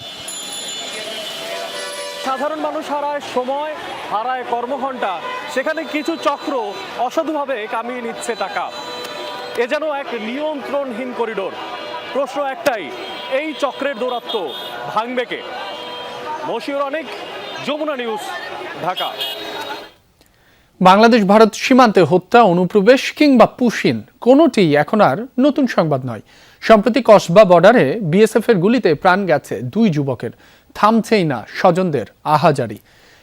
সাধারণ মানুষ হারায় সময়, হারায় কর্মঘণ্টা, সেখানে কিছু চক্র অসাধুভাবে কামিয়ে নিচ্ছে টাকা। এ যেন এক নিয়ন্ত্রণহীন করিডোর। প্রশ্ন একটাই, এই চক্রের দৌরাত্ম্য ভাঙবে কে? মশিউর অনেক, যমুনা নিউজ, ঢাকা। বাংলাদেশ ভারত সীমান্তে হত্যা, অনুপ্রবেশ কিংবা পুশিন কোনোটিই এখন আর নতুন সংবাদ নয়। সম্প্রতি কসবা বর্ডারে বিএসএফ এর গুলিতে প্রাণ গেছে 2 যুবকের। থামছেই না স্বজনদের আহাজারি।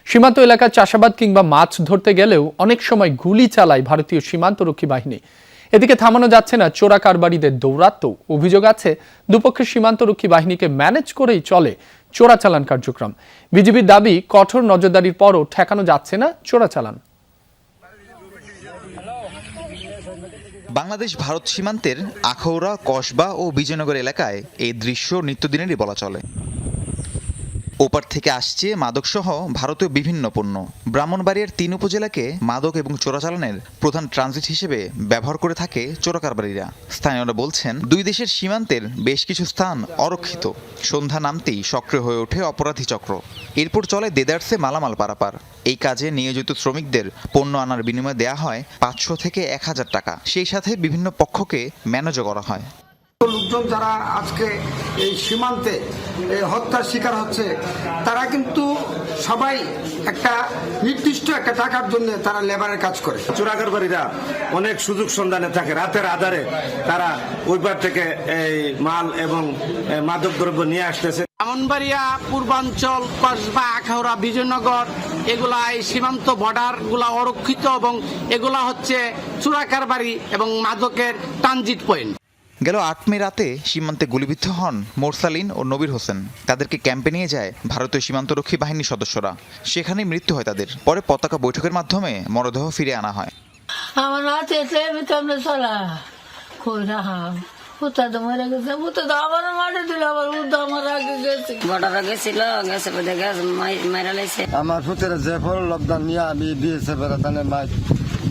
সীমান্ত এলাকায় চাষাবাদ কিংবা মাছ ধরতে গেলেও অনেক সময় গুলি চালায় ভারতীয় সীমান্তরক্ষী বাহিনী। এদিকে থামানো যাচ্ছে না চোরা কারবারিদের দৌরাত্ম্য। অভিযোগ আছে দুপক্ষের সীমান্তরক্ষী বাহিনীকে ম্যানেজ করেই চলে চোরাচালান কার্যক্রম। বিজিবির দাবি, কঠোর নজরদারির পরও ঠেকানো যাচ্ছে না চোরাচালান। বাংলাদেশ ভারত সীমান্তের আখাউড়া, কসবা ও বিজয়নগর এলাকায় এই দৃশ্য নিত্যদিনেরই বলা চলে। ওপার থেকে আসছে মাদকসহ ভারতীয় বিভিন্ন পণ্য। ব্রাহ্মণবাড়িয়ার 3 উপজেলাকে মাদক এবং চোরাচালানের প্রধান ট্রানজিট হিসেবে ব্যবহার করে থাকে চোরাকারবারীরা। স্থানীয়রা বলছেন, 2 দেশের সীমান্তের বেশ কিছু স্থান অরক্ষিত। সন্ধ্যা নামতেই সক্রিয় হয়ে ওঠে অপরাধী চক্র। এরপর চলে দেদারসে মালামাল পারাপার। এই কাজে নিয়োজিত শ্রমিকদের পণ্য আনার বিনিময়ে দেয়া হয় 500 থেকে 1000 টাকা। সেই সাথে বিভিন্ন পক্ষকে ম্যানেজও করা হয়। লোকজন যারা আজকে এই সীমান্তে হত্যার শিকার হচ্ছে, তারা কিন্তু সবাই একটা নির্দিষ্ট একটা টাকার জন্য তারা লেবারের কাজ করে। চোরাকারবারীরা অনেক সুযোগ সন্ধানে থাকে, রাতের আধারে তারা ওই পার থেকে এই মাল এবং মাদক দ্রব্য নিয়ে আসতেছে। ব্রাহ্মণবাড়িয়া, পূর্বাঞ্চল, কসবা, আখাউড়া, বিজয়নগর, এগুলা এই সীমান্ত বর্ডার গুলা অরক্ষিত এবং এগুলা হচ্ছে চোরাকারবারি এবং মাদকের ট্রানজিট পয়েন্ট। গেল 8 মে রাতে সীমান্তে গুলিবিদ্ধ হন মোরসালিন ও নবীর হোসেন। তাদেরকে ক্যাম্পে নিয়ে যায় ভারতীয় সীমান্তরক্ষী বাহিনীর সদস্যরা। সেখানেই মৃত্যু হয় তাদের। পরে পতাকা বৈঠকের মাধ্যমে মরদেহ ফিরে আনা হয়। আমার হাতে চলা কই রাহা উত্তর তো মরে গেছে, উত্তর তো আবার মাঠে দিল, আবার উত্তর আমার আগে গেছে, বর্ডারে গেছিল, গেছে বোধ গেছে মাইরা লাইছে। আমার পুত্রের যে ফল লকডাউন নিয়ে আমি বিএসএফ এর তানে মাই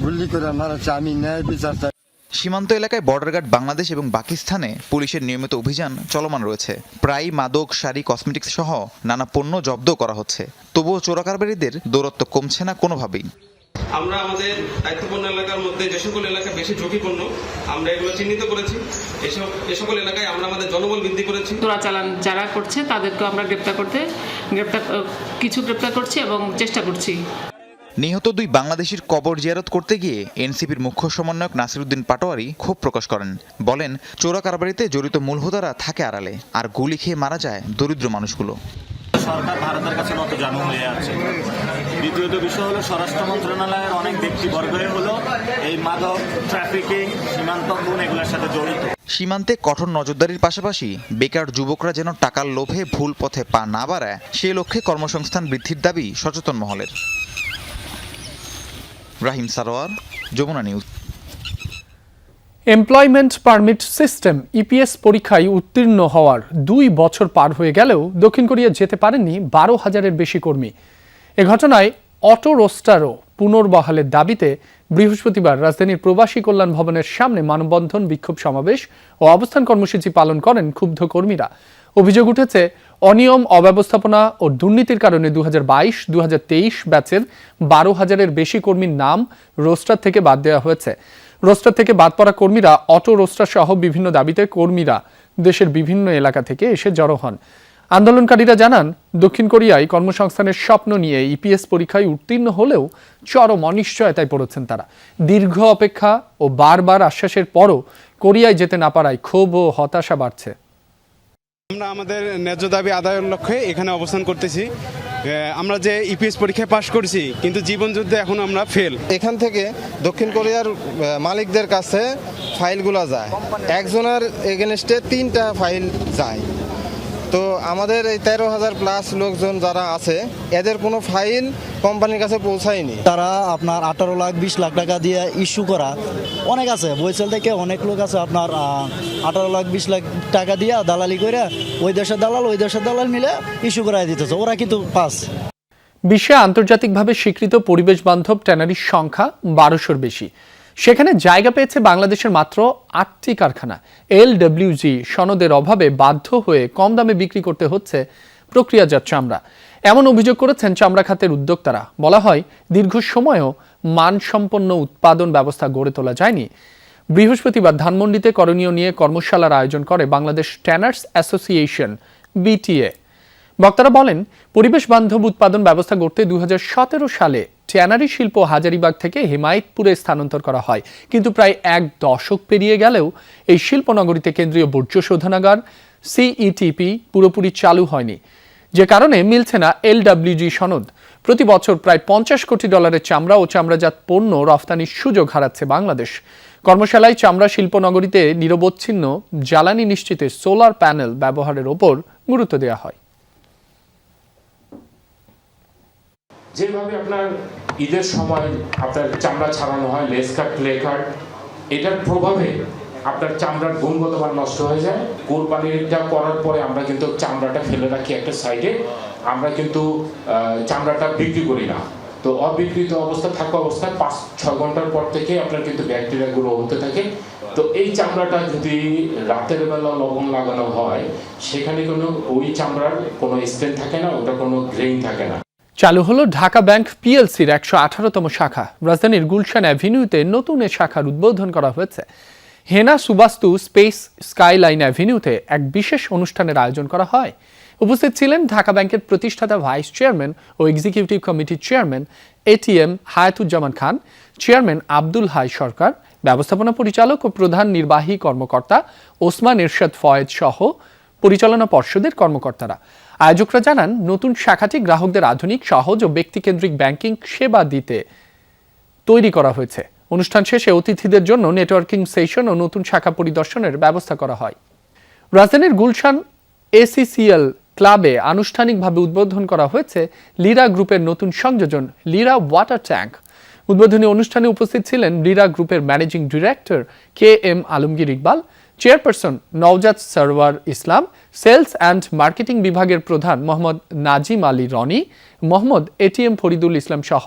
গুলি করে মারাছে, আমি ন্যায় বিচার চাই। সীমান্ত এলাকায় বর্ডার গার্ড বাংলাদেশ এবং পাকিস্তানে পুলিশের নিয়মিত অভিযান চলমান রয়েছে। প্রায় মাদক, শাড়ি, কসমেটিক্স সহ নানা পণ্য জব্দ করা হচ্ছে। তবুও চোরাকারবারীদের দৌরাত্ম্য কমছে না কোনোভাবেই। আমরা আমাদের দায়িত্বপূর্ণ এলাকার মধ্যে যে সকল এলাকা বেশি ঝুঁকিপূর্ণ আমরা এগুলো চিহ্নিত করেছি। এ সকল এলাকায় আমরা আমাদের জনবল বৃদ্ধি করেছি। চোরাচালান যারা করছে তাদেরকে আমরা গ্রেপ্তার করছি এবং চেষ্টা করছি। নিহত 2 বাংলাদেশির কবর জিয়ারত করতে গিয়ে এনসিপির মুখ্য সমন্বয়ক নাসিরউদ্দিন পাটোয়ারি ক্ষোভ প্রকাশ করেন। বলেন, চোরাকারবারিতে জড়িত মূল হোতারা থাকে আড়ালে, আর গুলি খেয়ে মারা যায় দরিদ্র মানুষগুলো। সরকার ভারতের কাছে নতজানু হয়ে আছে। দ্বিতীয়ত বিষয় হলো, স্বরাষ্ট্র মন্ত্রণালয়ের অনেক ব্যক্তিবর্গই হলো এই মাদক ট্রাফিকিং, সীমান্ত খুন এগুলোর সাথে জড়িত। সীমান্তে কঠোর নজরদারির পাশাপাশি বেকার যুবকরা যেন টাকার লোভে ভুল পথে পা না বাড়ায়, সেই লক্ষ্যে কর্মসংস্থান বৃদ্ধির দাবি সচেতন মহলের। Rahim Sarwar, Jamuna news. Employment permit system EPS পরীক্ষায় উত্তীর্ণ হওয়ার 2 বছর পার হয়ে গেলেও দক্ষিণ কোরিয়া যেতে পারেননি 12,000-এর বেশি কর্মী। এ ঘটনায় অটো রোস্টারও পুনর্বহালের দাবিতে বৃহস্পতিবার রাজধানীর প্রবাসী কল্যাণ ভবনের সামনে মানববন্ধন, বিক্ষোভ সমাবেশ ও অবস্থান কর্মসূচি পালন করেন ক্ষুব্ধ কর্মীরা। অভিযোগ উঠেছে, অনিয়ম, অব্যবস্থাপনা ও দুর্নীতির কারণে 2022-2023 ব্যাচের 12,000-এর বেশি কর্মীর নাম রোস্টার থেকে বাদ দেওয়া হয়েছে। রোস্টার থেকে বাদ পড়া কর্মীরা অটো রোস্টার সহ বিভিন্ন দাবিতে কর্মীরা দেশের বিভিন্ন এলাকা থেকে এসে জড়ো হন। আন্দোলনকারীরা জানান, দক্ষিণ কোরিয়ায় কর্মসংস্থানের স্বপ্ন নিয়ে ইপিএস পরীক্ষায় উত্তীর্ণ হলেও চরম অনিশ্চয়তায় পড়েছেন তারা। দীর্ঘ অপেক্ষা ও বারবার আশ্বাসের পরও কোরিয়ায় যেতে না পারায় ক্ষোভ ও হতাশা বাড়ছে। আমরা আমাদের ন্যায্য দাবি আদায়ের লক্ষ্যে এখানে অবস্থান করতেছি। আমরা যে ইপিএস পরীক্ষায় পাশ করেছি, কিন্তু জীবন যুদ্ধে এখন আমরা ফেল। এখান থেকে দক্ষিণ কোরিয়ার মালিকদের কাছে ফাইলগুলো যায়, একজনের এগেনস্টে 3টা ফাইল যায়। তো আমাদের এই 13,000+ লোকজন যারা আছে, এদের কোনো ফাইল কোম্পানির কাছে পৌঁছায়নি। তারা আপনার 18 লাখ 20 লাখ টাকা দিয়ে ইস্যু করা অনেক আছে, বইসেল থেকে অনেক লোক আছে আপনার 18 লাখ 20 লাখ টাকা দিয়ে দালালি করে ওই দেশের দালাল মিলে ইস্যু করাই দিতেছে, ওরা কিন্তু পাস। বিশ্বে আন্তর্জাতিকভাবে স্বীকৃত পরিবেশ বান্ধব ট্যানারির সংখ্যা 1200-র বেশি। সেখানে জায়গা পেয়েছে বাংলাদেশের মাত্র 8টি কারখানা। LWG সনদের অভাবে বাধ্য হয়ে কম দামে বিক্রি করতে হচ্ছে প্রক্রিয়াজাত চামড়া, এমন অভিযোগ করেছেন চামড়া খাতের উদ্যোক্তারা। বলা হয়, দীর্ঘ সময়ও মানসম্পন্ন উৎপাদন ব্যবস্থা গড়ে তোলা যায়নি। বৃহস্পতিবার ধানমন্ডিতে করণীয় নিয়ে কর্মশালার আয়োজন করে বাংলাদেশ ট্যানার্স অ্যাসোসিয়েশন, BTA। বক্তারা বলেন, পরিবেশ বান্ধব উৎপাদন ব্যবস্থা গড়তে 2017 সালে ট্যানারি শিল্প হাজারীবাগ থেকে হিমায়তপুরে স্থানান্তর করা হয়, কিন্তু প্রায় 1 দশক পেরিয়ে গেলেও এই শিল্পনগরীতে কেন্দ্রীয় বর্জ্য শোধনাগার CETP পুরোপুরি চালু হয়নি, যে কারণে মিলছে না LWG সনদ। প্রতি বছর প্রায় $50 কোটি চামড়া ও চামড়াজাত পণ্য রফতানির সুযোগ হারাচ্ছে বাংলাদেশ। কর্মশালায় চামড়া শিল্পনগরীতে নিরবচ্ছিন্ন জ্বালানি নিশ্চিতে সোলার প্যানেল ব্যবহারের ওপর গুরুত্ব দেওয়া হয়। যেভাবে আপনার ঈদের সময় আপনার চামড়া ছাড়ানো হয়, লেস কাট, ক্লে কাট, এটার প্রভাবে আপনার চামড়ার গুণগত মান নষ্ট হয়ে যায়। কোরবানিটা করার পরে আমরা কিন্তু চামড়াটা ফেলে রাখি একটা সাইডে, আমরা কিন্তু চামড়াটা বিক্রি করি না। তো অবিকৃত অবস্থা থাকা অবস্থায় 5-6 ঘন্টার পর থেকে আপনার কিন্তু ব্যাকটেরিয়াগুলো হতে থাকে। তো এই চামড়াটা যদি রাতের বেলা লবণ লাগানো হয়, সেখানে কোনো ওই চামড়ার কোনো স্ট্রেন্থ থাকে না, ওটা কোনো গ্রেইন থাকে না। চালু হলো ঢাকা ব্যাংক PLCর 118তম শাখা। রাজধানীর গুলশান অ্যাভিনিউতে নতুন এ শাখার উদ্বোধন করা হয়েছে। হেনা সুবাস্তু স্পেস স্কাইলাইন অ্যাভিনিউতে এক বিশেষ অনুষ্ঠানের আয়োজন করা হয়। উপস্থিত ছিলেন ঢাকা ব্যাংকের প্রতিষ্ঠাতা ভাইস চেয়ারম্যান ও এক্সিকিউটিভ কমিটির চেয়ারম্যান ATM হায়াতুজ্জামান খান, চেয়ারম্যান আব্দুল হাই সরকার, ব্যবস্থাপনা পরিচালক ও প্রধান নির্বাহী কর্মকর্তা ওসমান এরশাদ ফয়েজ সহ পরিচালনা পর্ষদের কর্মকর্তারা। আয়োজকরা জানান, নতুন শাখাটি গ্রাহকদের আধুনিক, সহজ ও ব্যক্তিকেন্দ্রিক ব্যাংকিং সেবা দিতে তৈরি করা হয়েছে। অনুষ্ঠান শেষে অতিথিদের জন্য নেটওয়ার্কিং সেশন ও নতুন শাখা পরিদর্শনের ব্যবস্থা করা হয়। রাজধানীর গুলশান ACCL ক্লাবে আনুষ্ঠানিকভাবে উদ্বোধন করা হয়েছে লিরা গ্রুপের নতুন সংযোজন লিরা ওয়াটার ট্যাঙ্ক। উদ্বোধনী অনুষ্ঠানে উপস্থিত ছিলেন লিরা গ্রুপের managing director KM Alamgir Iqbal, chairperson Nawjat Sarwar Islam, sales and marketing বিভাগের প্রধান মোহাম্মদ নাজিম আলী রনি, মোহাম্মদ ATM ফরিদুল ইসলাম সহ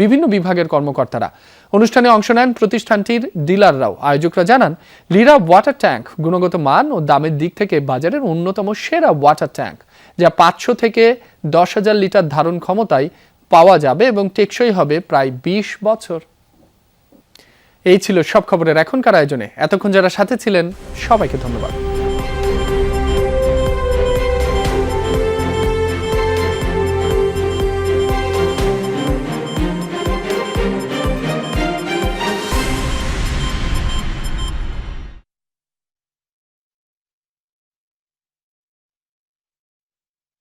বিভিন্ন বিভাগের কর্মকর্তারা। অনুষ্ঠানে অংশ নেন প্রতিষ্ঠানটির ডিলাররাও। আয়োজকরা জানান, লিরা ওয়াটার ট্যাঙ্ক গুণগত মান ও দামের দিক থেকে বাজারের অন্যতম সেরা ওয়াটার ট্যাঙ্ক, যা 500 থেকে 10,000 লিটার ধারণ ক্ষমতায় পাওয়া যাবে এবং টেকসই হবে প্রায় 20 বছর। এই ছিল সব খবরের এখনকার আয়োজনে। এতক্ষণ যারা সাথে ছিলেন সবাইকে ধন্যবাদ।